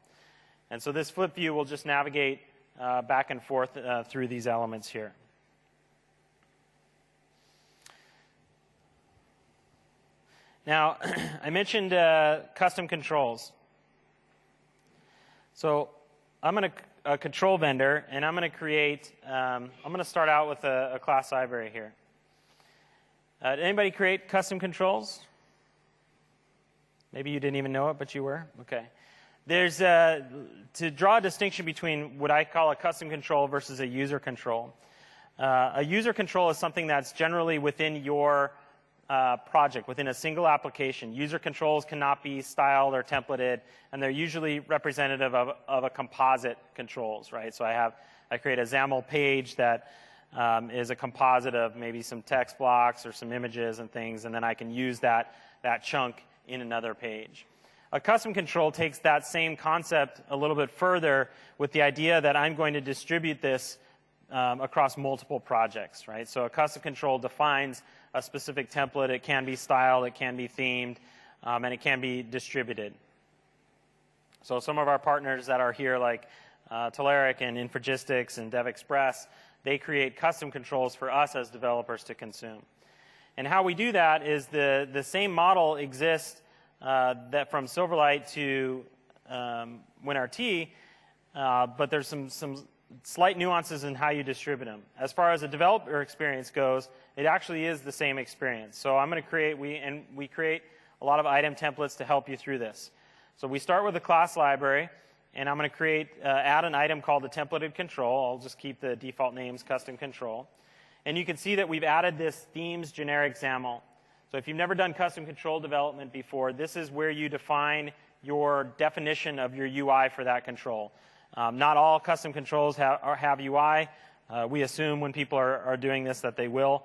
And so this flip view will just navigate back and forth through these elements here. Now, I mentioned custom controls. So I'm a control vendor, and I'm going to create, I'm going to start out with a class library here. Did anybody create custom controls? Maybe you didn't even know it, but you were? Okay. There's to draw a distinction between what I call a custom control versus a user control. A user control is something that's generally within your project, within a single application. User controls cannot be styled or templated, and they're usually representative of a composite controls, right? So I create a XAML page that is a composite of maybe some text blocks or some images and things, and then I can use that chunk in another page. A custom control takes that same concept a little bit further with the idea that I'm going to distribute this across multiple projects, right? So a custom control defines a specific template. It can be styled, it can be themed, and it can be distributed. So some of our partners that are here, like Telerik and Infragistics and DevExpress, they create custom controls for us as developers to consume. And how we do that is the same model exists that from Silverlight to WinRT, but there's some slight nuances in how you distribute them. As far as the developer experience goes, it actually is the same experience. So I'm going to create, we create a lot of item templates to help you through this. So we start with a class library, and I'm going to add an item called the templated control. I'll just keep the default names custom control. And you can see that we've added this themes generic XAML. So if you've never done custom control development before, this is where you define your definition of your UI for that control. Not all custom controls have UI. We assume when people are doing this that they will.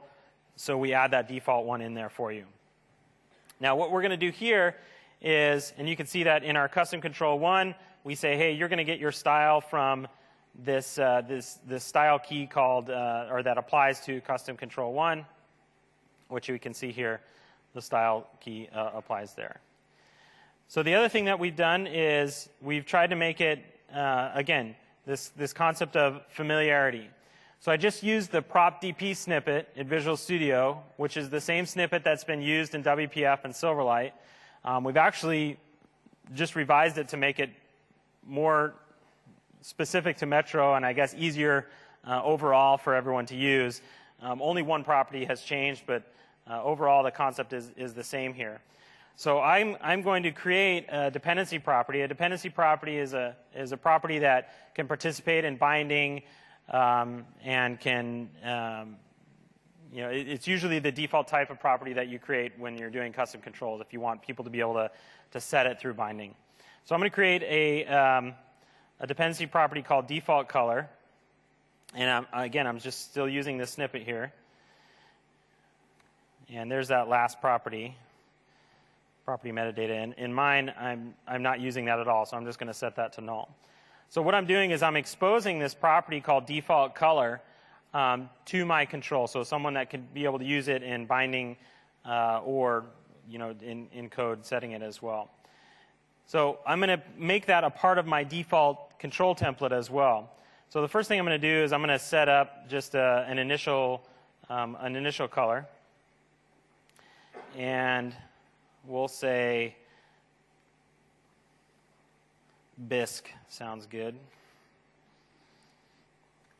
So we add that default one in there for you. Now what we're going to do here is, and you can see that in our custom control one, we say, hey, you're going to get your style from this style key called, or that applies to custom control one, which we can see here, the style key applies there. So the other thing that we've done is we've tried to make it, again, this concept of familiarity. So I just used the prop.dp snippet in Visual Studio, which is the same snippet that's been used in WPF and Silverlight. We've actually just revised it to make it more specific to Metro and I guess easier overall for everyone to use. Only one property has changed, but overall the concept is the same here. So I'm going to create a dependency property. A dependency property is a property that can participate in binding and can, it's usually the default type of property that you create when you're doing custom controls if you want people to be able to set it through binding. So I'm going to create a dependency property called default color. And again, I'm just still using this snippet here. And there's that last property metadata. In mine, I'm not using that at all, so I'm just going to set that to null. So what I'm doing is I'm exposing this property called default color to my control, so someone that can be able to use it in binding or in code setting it as well. So I'm going to make that a part of my default control template as well. So the first thing I'm going to do is I'm going to set up just an initial color, and we'll say Bisque sounds good.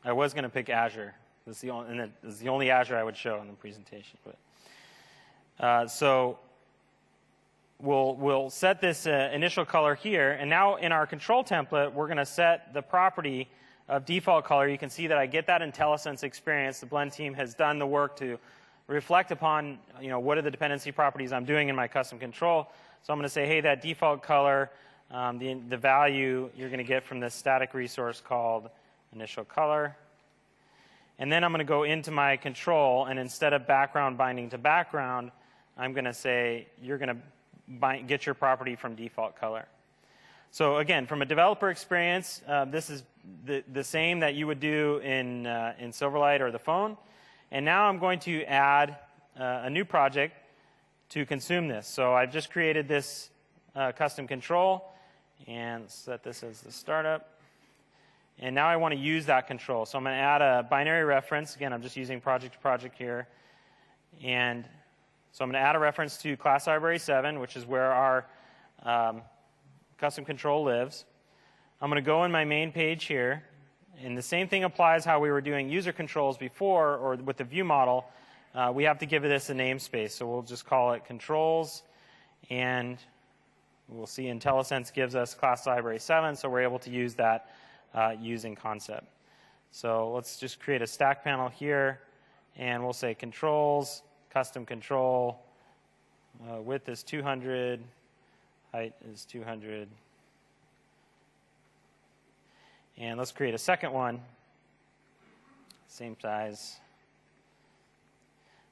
I was going to pick Azure. This is the only Azure I would show in the presentation. But so we'll set this initial color here, and now in our control template, we're going to set the property of default color. You can see that I get that IntelliSense experience. The Blend team has done the work to reflect upon, what are the dependency properties I'm doing in my custom control. So I'm going to say, hey, that default color, the value you're going to get from this static resource called initial color. And then I'm going to go into my control, and instead of background binding to background, I'm going to say you're going to get your property from default color. So again, from a developer experience, this is the same that you would do in Silverlight or the phone. And now I'm going to add a new project to consume this. So I've just created this custom control and set this as the startup. And now I want to use that control. So I'm going to add a binary reference. Again, I'm just using project to project here. And so I'm going to add a reference to class library 7, which is where our custom control lives. I'm going to go in my main page here. And the same thing applies how we were doing user controls before, or with the view model. We have to give this a namespace. So we'll just call it controls. And we'll see IntelliSense gives us class library 7, so we're able to use that using concept. So let's just create a stack panel here. And we'll say controls, custom control, width is 200, height is 200. And let's create a second one, same size.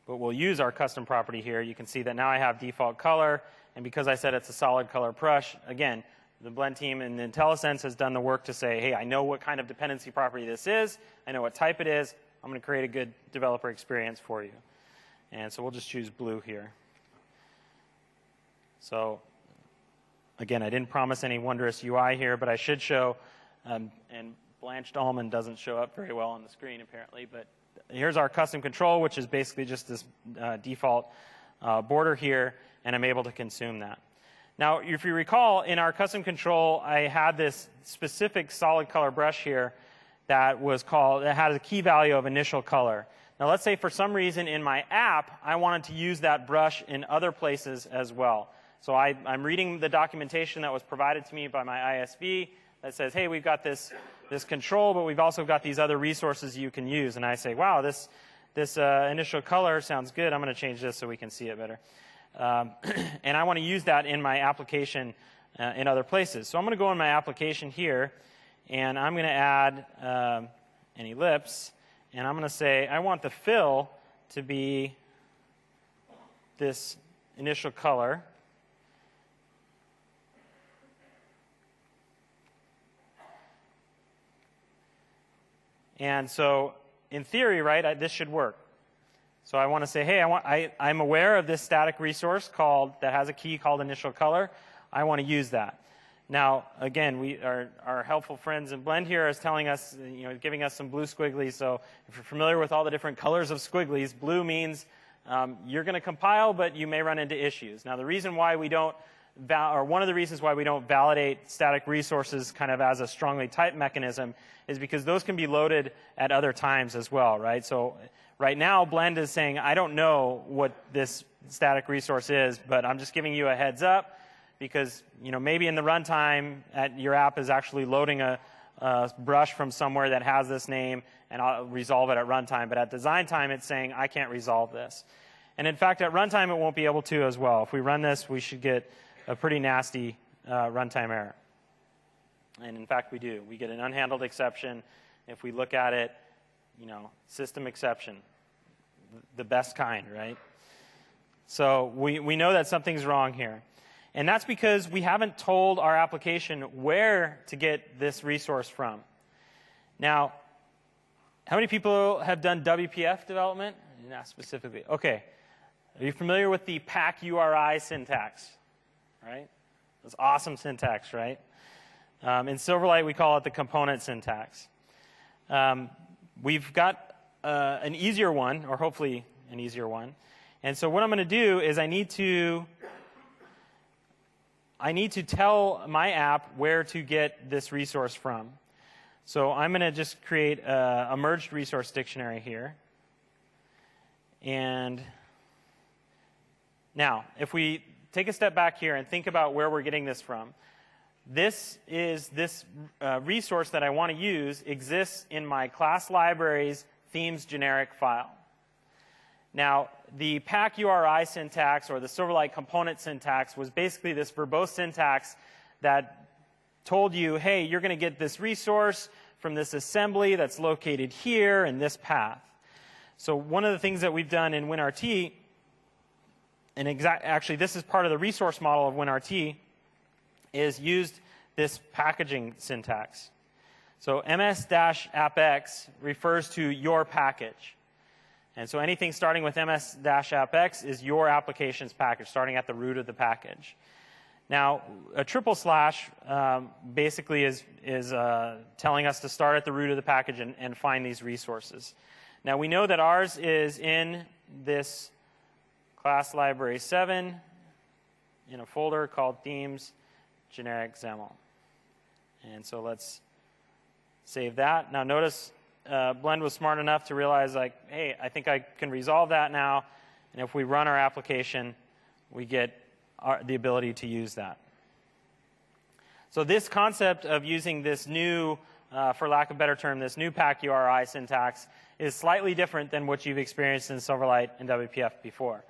But we'll use our custom property here. You can see that now I have default color, and because I said it's a solid color brush, again, the Blend team in IntelliSense has done the work to say, hey, I know what kind of dependency property this is, I know what type it is, I'm going to create a good developer experience for you. And so we'll just choose blue here. So again, I didn't promise any wondrous UI here, but I should show, and blanched almond doesn't show up very well on the screen apparently, but here's our custom control, which is basically just this default border here, and I'm able to consume that. Now, if you recall, in our custom control, I had this specific solid color brush here that had a key value of initial color. Now, let's say for some reason in my app, I wanted to use that brush in other places as well. So I'm reading the documentation that was provided to me by my ISV that says, hey, we've got this control, but we've also got these other resources you can use. And I say, wow, this this initial color sounds good. I'm going to change this so we can see it better. And I want to use that in my application in other places. So I'm going to go in my application here, and I'm going to add an ellipse, and I'm going to say I want the fill to be this initial color. And so in theory, right, this should work. So I want to say, hey, I'm aware of this static resource that has a key called initial color. I want to use that. Now, again, our helpful friends in Blend here is telling us, giving us some blue squigglies. So if you're familiar with all the different colors of squigglies, blue means you're going to compile, but you may run into issues. Now, the reason why we don't, or one of the reasons why we don't validate static resources kind of as a strongly typed mechanism is because those can be loaded at other times as well, right? So right now, Blend is saying, I don't know what this static resource is, but I'm just giving you a heads up because maybe in the runtime, your app is actually loading a brush from somewhere that has this name, and I'll resolve it at runtime. But at design time, it's saying, I can't resolve this. And in fact, at runtime, it won't be able to as well. If we run this, we should get a pretty nasty runtime error. And in fact, we do. We get an unhandled exception. If we look at it, system exception, the best kind, right? So we know that something's wrong here. And that's because we haven't told our application where to get this resource from. Now, how many people have done WPF development? Not specifically. Okay. Are you familiar with the pack URI syntax? Right? That's awesome syntax, right? In Silverlight, we call it the component syntax. We've got an easier one, or hopefully an easier one. And so what I'm going to do is I need to tell my app where to get this resource from. So I'm going to just create a merged resource dictionary here. And now, if we take a step back here and think about where we're getting this from, this resource that I want to use exists in my class library's themes generic file. Now, the pack URI syntax or the Silverlight component syntax was basically this verbose syntax that told you, hey, you're going to get this resource from this assembly that's located here in this path. So one of the things that we've done in WinRT, and actually this is part of the resource model of WinRT, is used this packaging syntax. So ms-appx refers to your package. And so anything starting with ms-appx is your application's package, starting at the root of the package. Now, a triple slash basically is telling us to start at the root of the package and find these resources. Now, we know that ours is in this class library 7 in a folder called themes generic XAML. And so let's save that. Now, notice Blend was smart enough to realize, like, hey, I think I can resolve that now. And if we run our application, we get the ability to use that. So this concept of using this new, for lack of a better term, this new pack URI syntax is slightly different than what you've experienced in Silverlight and WPF before.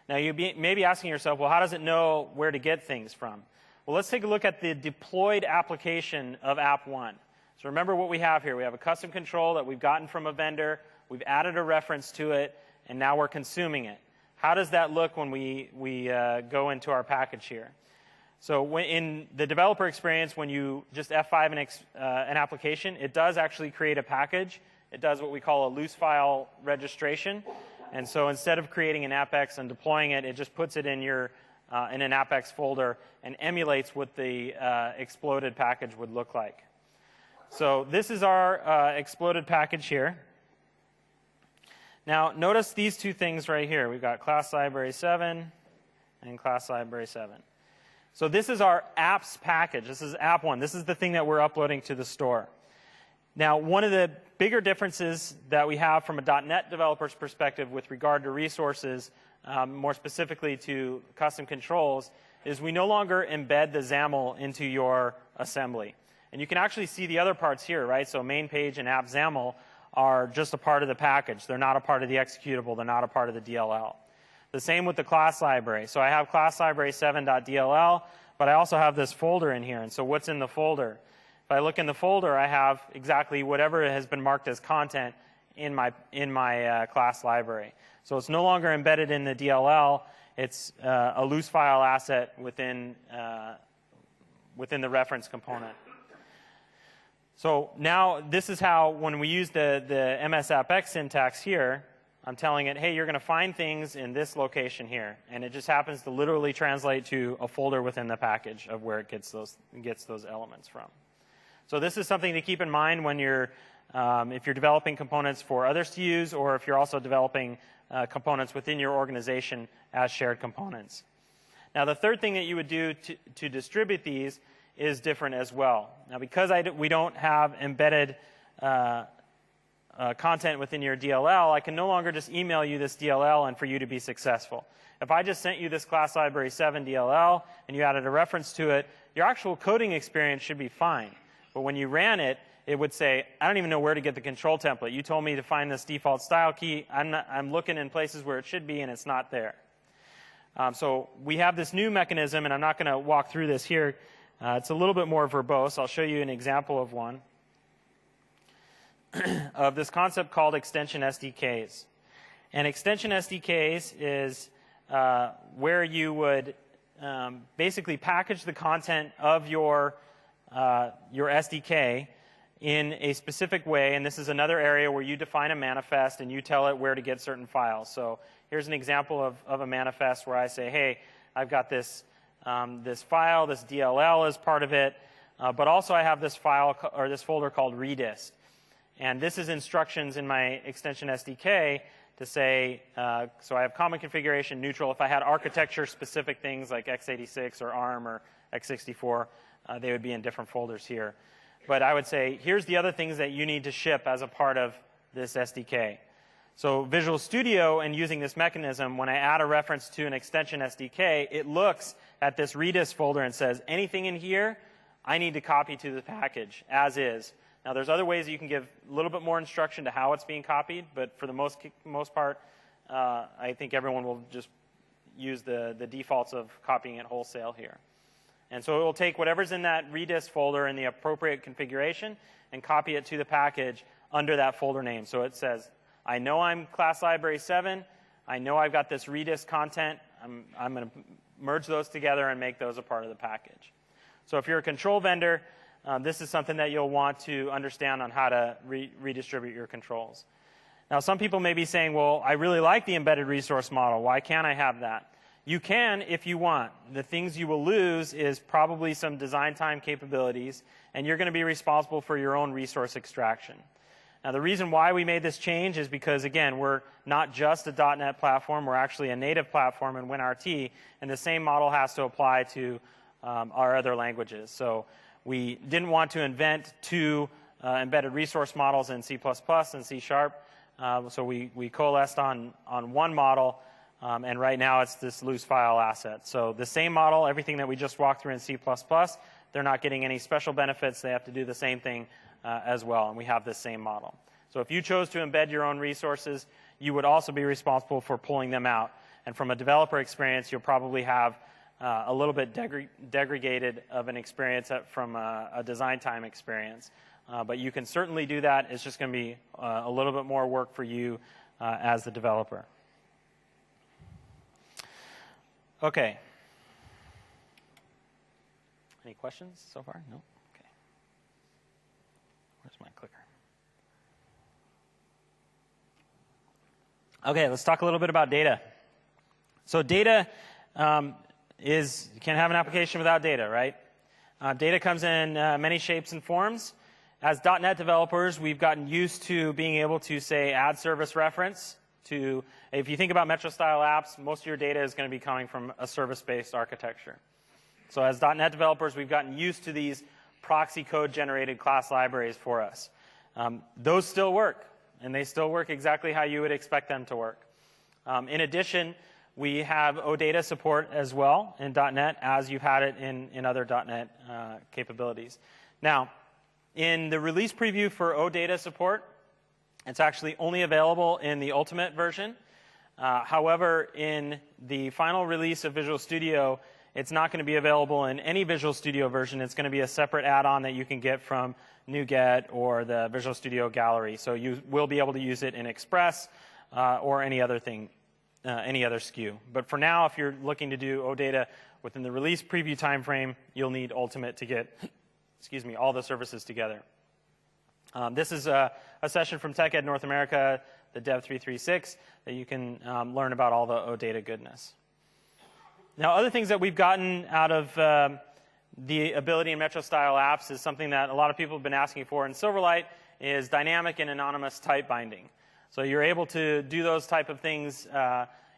Now, you may be asking yourself, well, how does it know where to get things from? Well, let's take a look at the deployed application of App 1. So remember what we have here. We have a custom control that we've gotten from a vendor. We've added a reference to it, and now we're consuming it. How does that look when we go into our package here? So in the developer experience, when you just F5 an application, it does actually create a package. It does what we call a loose file registration. And so instead of creating an AppX and deploying it, it just puts it in your in an AppX folder and emulates what the exploded package would look like. So this is our exploded package here. Now, notice these two things right here. We've got class library 7 and class library 7. So this is our apps package. This is app 1. This is the thing that we're uploading to the store. Now, one of the bigger differences that we have from a .NET developer's perspective with regard to resources, more specifically to custom controls, is we no longer embed the XAML into your assembly. And you can actually see the other parts here, right? So main page and app XAML are just a part of the package. They're not a part of the executable. They're not a part of the DLL. The same with the class library. So I have class library 7.dll, but I also have this folder in here. And so what's in the folder? If I look in the folder, I have exactly whatever has been marked as content in my class library. So it's no longer embedded in the DLL. It's a loose file asset within the reference component. So now this is how, when we use the MS-AppX syntax here, I'm telling it, hey, you're going to find things in this location here. And it just happens to literally translate to a folder within the package of where it gets those elements from. So this is something to keep in mind when if you're developing components for others to use, or if you're also developing components within your organization as shared components. Now, the third thing that you would do to distribute these is different as well. Now, because we don't have embedded content within your DLL, I can no longer just email you this DLL and for you to be successful. If I just sent you this class library 7 DLL and you added a reference to it, your actual coding experience should be fine. But when you ran it, it would say, I don't even know where to get the control template. You told me to find this default style key. I'm looking in places where it should be, and it's not there. So we have this new mechanism, and I'm not going to walk through this here. It's a little bit more verbose. I'll show you an example of one, of this concept called extension SDKs. And extension SDKs is where you would basically package the content of your SDK in a specific way, and this is another area where you define a manifest and you tell it where to get certain files. So here's an example of a manifest where I say, hey, I've got this file, this DLL is part of it, but also I have this file or this folder called redist. And this is instructions in my extension SDK to say, so I have common configuration, neutral. If I had architecture-specific things like x86 or ARM or x64, they would be in different folders here. But I would say, here's the other things that you need to ship as a part of this SDK. So Visual Studio, and using this mechanism, when I add a reference to an extension SDK, it looks at this redist folder and says, anything in here, I need to copy to the package, as is. Now, there's other ways you can give a little bit more instruction to how it's being copied, but for the most part, I think everyone will just use the defaults of copying it wholesale here. And so it will take whatever's in that redist folder in the appropriate configuration and copy it to the package under that folder name. So it says, I know I'm class library 7. I know I've got this redist content. I'm going to merge those together and make those a part of the package. So if you're a control vendor, this is something that you'll want to understand on how to redistribute your controls. Now, some people may be saying, well, I really like the embedded resource model. Why can't I have that? You can if you want. The things you will lose is probably some design time capabilities, and you're going to be responsible for your own resource extraction. Now, the reason why we made this change is because, again, we're not just a .NET platform. We're actually a native platform in WinRT, and the same model has to apply to our other languages. So we didn't want to invent two embedded resource models in C++ and C#. So we coalesced on one model. And right now, it's this loose file asset. So the same model, everything that we just walked through in C++, they're not getting any special benefits. They have to do the same thing as well, and we have this same model. So if you chose to embed your own resources, you would also be responsible for pulling them out. And from a developer experience, you'll probably have a little bit degraded of an experience from a design time experience. But you can certainly do that. It's just going to be a little bit more work for you as the developer. Okay. Any questions so far? No? Okay. Where's my clicker? Okay, let's talk a little bit about data. So data you can't have an application without data, right? Data comes in many shapes and forms. As .NET developers, we've gotten used to being able to, say, add service reference. If you think about Metro-style apps, most of your data is going to be coming from a service-based architecture. So as .NET developers, we've gotten used to these proxy code-generated class libraries for us. Those still work, and they still work exactly how you would expect them to work. In addition, we have OData support as well in .NET, as you've had it in other .NET capabilities. Now, in the release preview for OData support, It's actually only available in the Ultimate version. However, in the final release of Visual Studio, it's not going to be available in any Visual Studio version. It's going to be a separate add-on that you can get from NuGet or the Visual Studio Gallery. So you will be able to use it in Express or any other thing, any other SKU. But for now, if you're looking to do OData within the release preview timeframe, you'll need Ultimate to get, excuse me, all the services together. This is a session from TechEd North America, the Dev 336, that you can learn about all the OData goodness. Now, other things that we've gotten out of the ability in Metro-style apps is something that a lot of people have been asking for in Silverlight is dynamic and anonymous type binding. So you're able to do those type of things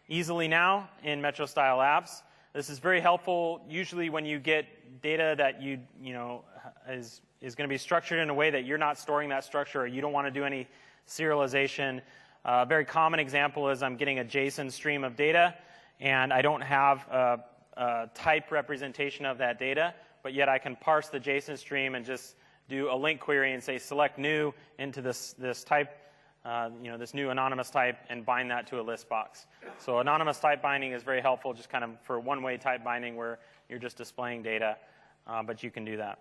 easily now in Metro-style apps. This is very helpful usually when you get data that you know is going to be structured in a way that you're not storing that structure or you don't want to do any serialization. A very common example is I'm getting a JSON stream of data and I don't have a type representation of that data, but yet I can parse the JSON stream and just do a link query and say select new into this type, this new anonymous type and bind that to a list box. So anonymous type binding is very helpful just kind of for one-way type binding where you're just displaying data, but you can do that.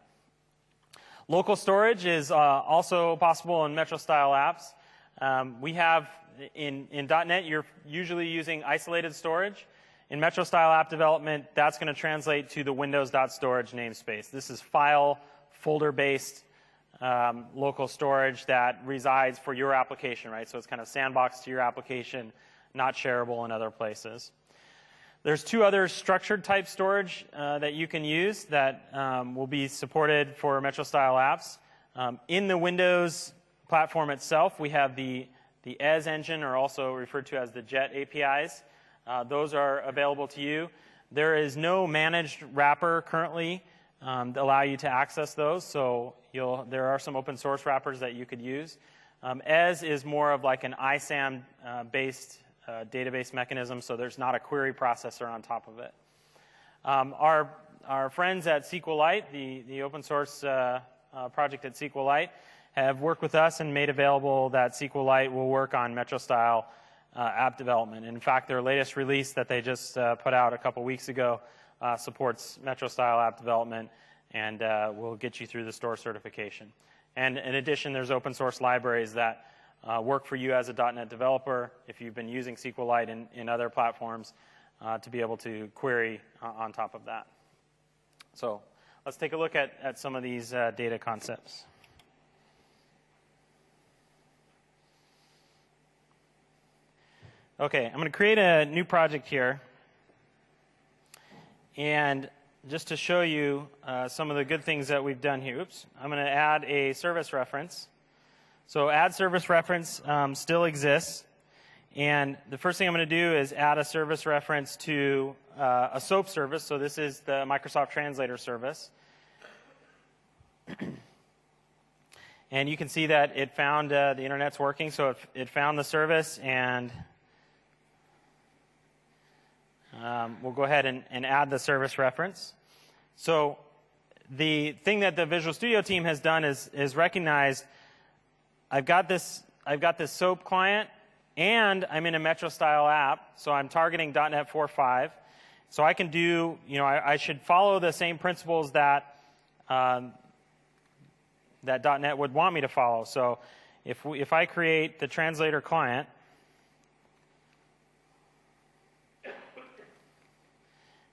Local storage is also possible in Metro-style apps. We have, in .NET, you're usually using isolated storage. In Metro-style app development, that's going to translate to the Windows.storage namespace. This is file, folder-based local storage that resides for your application, right? So it's kind of sandboxed to your application, not shareable in other places. There's two other structured type storage that you can use that will be supported for Metro-style apps. In the Windows platform itself, we have the ES engine, or also referred to as the JET APIs. Those are available to you. There is no managed wrapper currently to allow you to access those, so there are some open source wrappers that you could use. ES is more of like an ISAM-based database mechanism, so there's not a query processor on top of it. Our friends at SQLite, the open source project at SQLite, have worked with us and made available that SQLite will work on Metro-style app development. In fact, their latest release that they just put out a couple weeks ago supports Metro-style app development and will get you through the store certification. And in addition, there's open source libraries that work for you as a .NET developer if you've been using SQLite in other platforms to be able to query on top of that. So let's take a look at some of these data concepts. Okay, I'm going to create a new project here. And just to show you some of the good things that we've done here, I'm going to add a service reference. So add service reference still exists. And the first thing I'm going to do is add a service reference to a SOAP service. So this is the Microsoft Translator service. And you can see that it found the internet's working. So it found the service, and we'll go ahead and add the service reference. So the thing that the Visual Studio team has done is recognized I've got this SOAP client, and I'm in a Metro-style app, so I'm targeting .NET 4.5. So I can do, I should follow the same principles that that .NET would want me to follow. So if I create the translator client,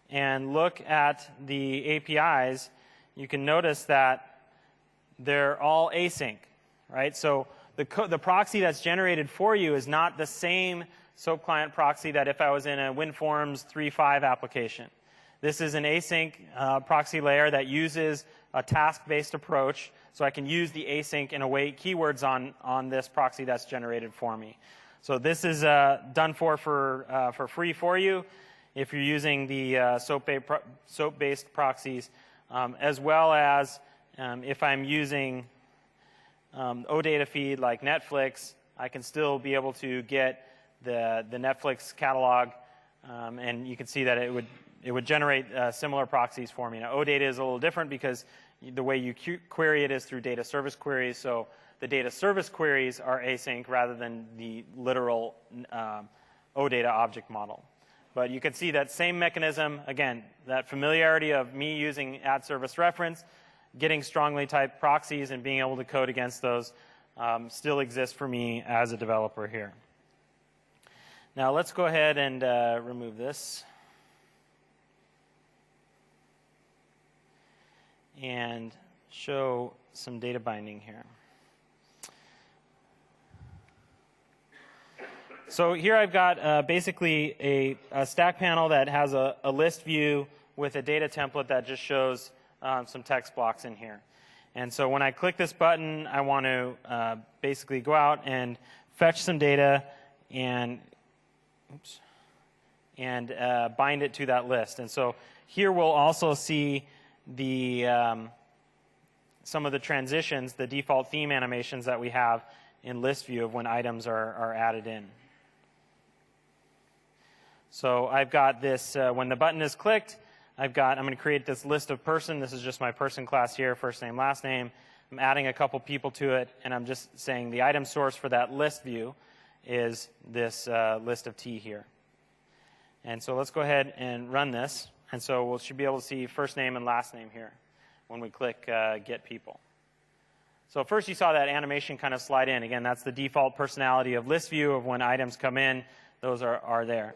and look at the APIs, you can notice that they're all async, right? So the proxy that's generated for you is not the same SOAP client proxy that if I was in a WinForms 3.5 application. This is an async proxy layer that uses a task-based approach, so I can use the async and await keywords on this proxy that's generated for me. So this is done for free for you if you're using the SOAP-based proxies, as well as if I'm using OData feed like Netflix, I can still be able to get the Netflix catalog, and you can see that it would generate similar proxies for me. Now, OData is a little different because the way you query it is through data service queries, so the data service queries are async rather than the literal OData object model. But you can see that same mechanism, again, that familiarity of me using @service_reference, getting strongly typed proxies and being able to code against those still exists for me as a developer here. Now let's go ahead and remove this. And show some data binding here. So here I've got basically a stack panel that has a list view with a data template that just shows some text blocks in here. And so when I click this button, I want to basically go out and fetch some data and bind it to that list. And so here we'll also see some of the transitions, the default theme animations that we have in list view of when items are added in. So I've got this, when the button is clicked, I'm going to create this list of person. This is just my person class here, first name, last name. I'm adding a couple people to it, and I'm just saying the item source for that list view is this list of T here. And so let's go ahead and run this. And so we should be able to see first name and last name here when we click Get People. So first you saw that animation kind of slide in. Again, that's the default personality of list view of when items come in. Those are there.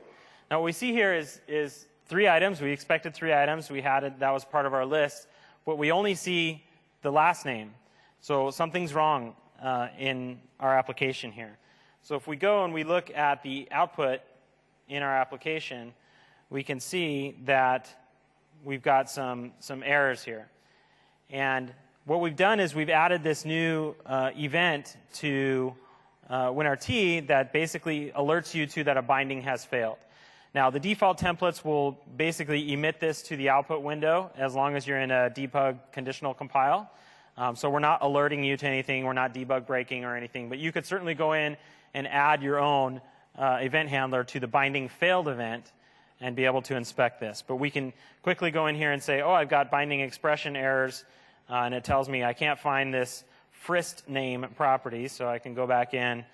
Now what we see here is 3 items. We expected 3 items. We had it. That was part of our list. But we only see the last name. So something's wrong in our application here. So if we go and we look at the output in our application, we can see that we've got some errors here. And what we've done is we've added this new event to WinRT that basically alerts you to that a binding has failed. Now, the default templates will basically emit this to the output window as long as you're in a debug conditional compile. So we're not alerting you to anything. We're not debug breaking or anything. But you could certainly go in and add your own event handler to the binding failed event and be able to inspect this. But we can quickly go in here and say, oh, I've got binding expression errors, and it tells me I can't find this first name property, so I can go back in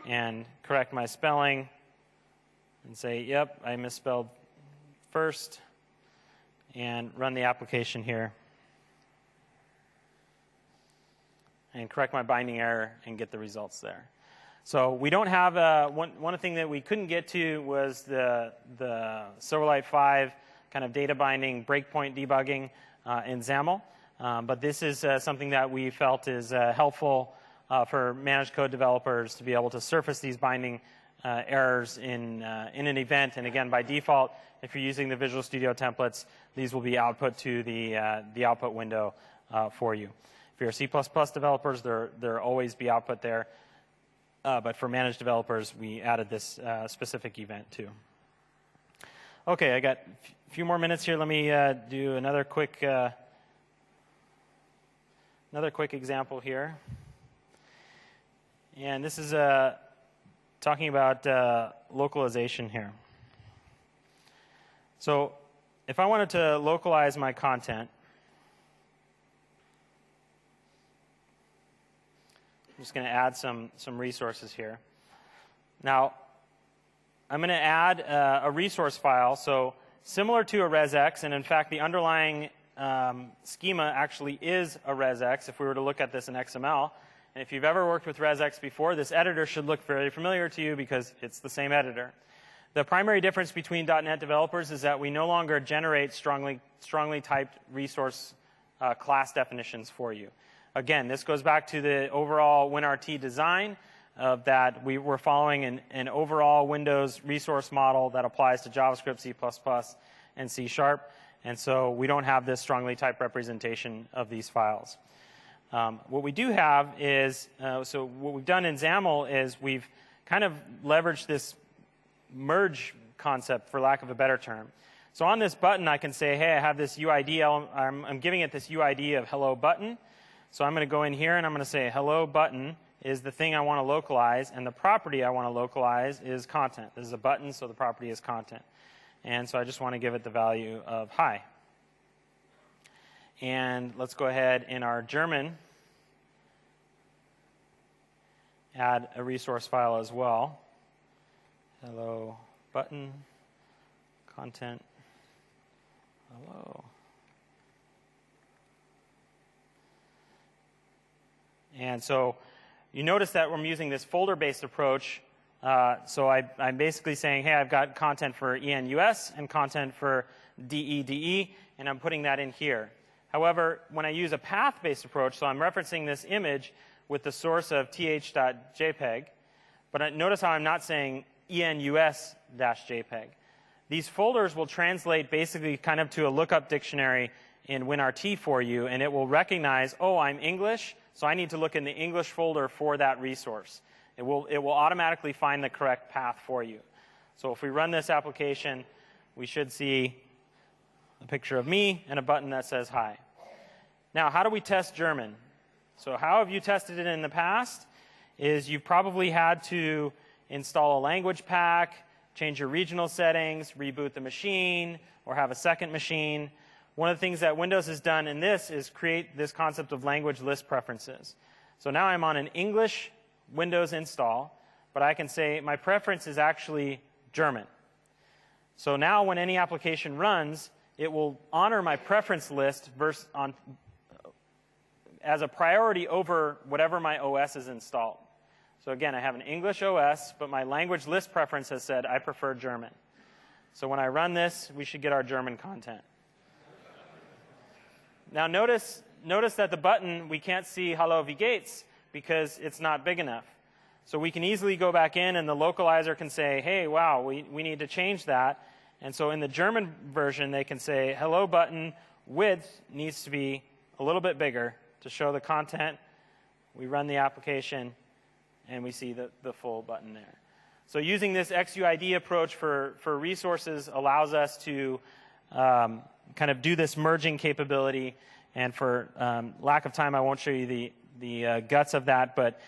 and correct my spelling and say, yep, I misspelled first, and run the application here and correct my binding error and get the results there. So we don't have one thing that we couldn't get to was the Silverlight 5 kind of data binding breakpoint debugging in XAML. But this is something that we felt is helpful for managed code developers to be able to surface these binding errors in an event. And again, by default, if you're using the Visual Studio templates, these will be output to the output window for you. If you're C++ developers, there'll always be output there. But for managed developers, we added this specific event too. Okay, I got a few more minutes here. Let me do another quick example here. And this is talking about localization here. So if I wanted to localize my content, I'm just going to add some resources here. Now, I'm going to add a resource file. So similar to a resx, and in fact, the underlying schema actually is a resx if we were to look at this in XML. And if you've ever worked with resx before, this editor should look very familiar to you because it's the same editor. The primary difference between .NET developers is that we no longer generate strongly typed resource class definitions for you. Again, this goes back to the overall WinRT design of that we're following an overall Windows resource model that applies to JavaScript, C++, and C#. And so we don't have this strongly typed representation of these files. What we do have is, so what we've done in XAML is we've kind of leveraged this merge concept, for lack of a better term. So on this button, I can say, hey, I have this UID element. I'm giving it this UID of hello button. So I'm going to go in here and I'm going to say hello button is the thing I want to localize, and the property I want to localize is content. This is a button, so the property is content. And so I just want to give it the value of hi. And let's go ahead in our German add a resource file as well. Hello button, content, hello. And so you notice that we're using this folder-based approach. So I'm basically saying, hey, I've got content for ENUS and content for DEDE, and I'm putting that in here. However, when I use a path-based approach, so I'm referencing this image with the source of th.jpg, but notice how I'm not saying ENUS-JPEG. These folders will translate basically kind of to a lookup dictionary in WinRT for you, and it will recognize, oh, I'm English, so I need to look in the English folder for that resource. It will automatically find the correct path for you. So if we run this application, we should see a picture of me and a button that says hi. Now, how do we test German? So how have you tested it in the past? Is you've probably had to install a language pack, change your regional settings, reboot the machine, or have a second machine. One of the things that Windows has done in this is create this concept of language list preferences. So now I'm on an English Windows install, but I can say my preference is actually German. So now when any application runs, it will honor my preference list as a priority over whatever my OS is installed. So again, I have an English OS, but my language list preference has said I prefer German. So when I run this, we should get our German content. Now notice that the button, we can't see Hallo wie geht's because it's not big enough. So we can easily go back in and the localizer can say, hey, wow, we need to change that. And so in the German version, they can say, hello button width needs to be a little bit bigger to show the content. We run the application, and we see the full button there. So using this XUID approach for resources allows us to kind of do this merging capability. And for lack of time, I won't show you the guts of that. But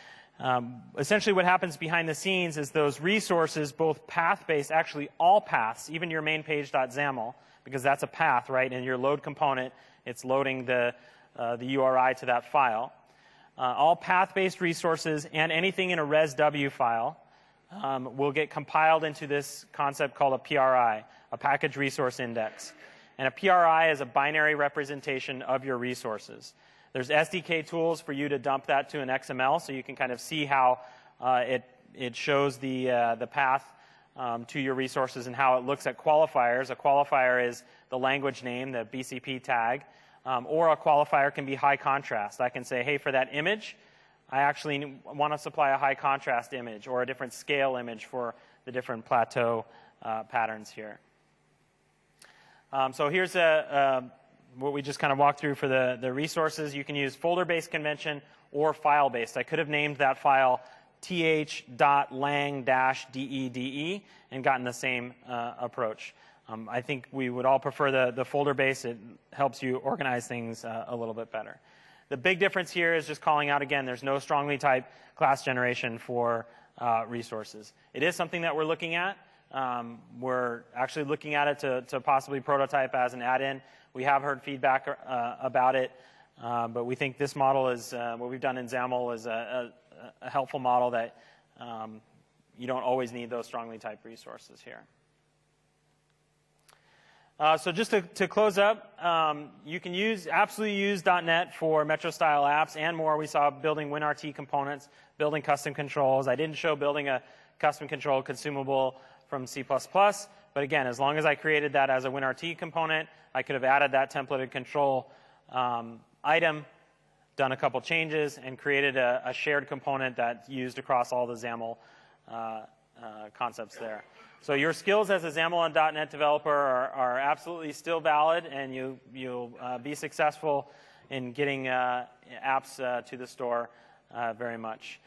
essentially what happens behind the scenes is those resources, both path-based, actually all paths, even your main page.xaml, because that's a path, right? And your load component, it's loading the URI to that file. All path-based resources and anything in a resw file will get compiled into this concept called a PRI, a package resource index. And a PRI is a binary representation of your resources. There's SDK tools for you to dump that to an XML, so you can kind of see how it shows the path to your resources and how it looks at qualifiers. A qualifier is the language name, the BCP tag, or a qualifier can be high contrast. I can say, hey, for that image, I actually want to supply a high contrast image or a different scale image for the different plateau patterns here. So here's what we just kind of walked through for the resources. You can use folder-based convention or file-based. I could have named that file th.lang-dede and gotten the same approach. I think we would all prefer the folder-based. It helps you organize things a little bit better. The big difference here is just calling out, again, there's no strongly typed class generation for resources. It is something that we're looking at. We're actually looking at it to possibly prototype as an add-in. We have heard feedback about it, but we think this model is, what we've done in XAML is a helpful model that you don't always need those strongly typed resources here. So just to close up, you can absolutely use .NET for Metro-style apps and more. We saw building WinRT components, building custom controls. I didn't show building a custom control consumable from C++, but again, as long as I created that as a WinRT component, I could have added that templated control item, done a couple changes, and created a shared component that's used across all the XAML concepts there. So your skills as a XAML and .NET developer are absolutely still valid, and you'll be successful in getting apps to the store very much.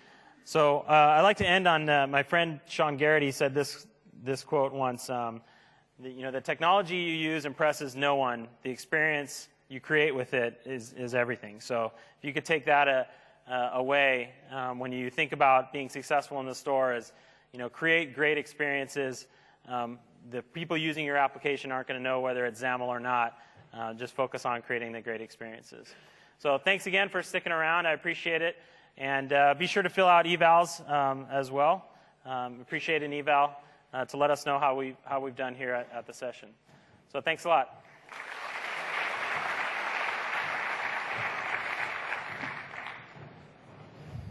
So I'd like to end on my friend Sean Garrity said this quote once. The technology you use impresses no one. The experience you create with it is everything. So if you could take that away when you think about being successful in the store, is create great experiences. The people using your application aren't going to know whether it's XAML or not. Just focus on creating the great experiences. So thanks again for sticking around. I appreciate it. And be sure to fill out evals as well. Appreciate an eval to let us know how we've done here at the session. So thanks a lot.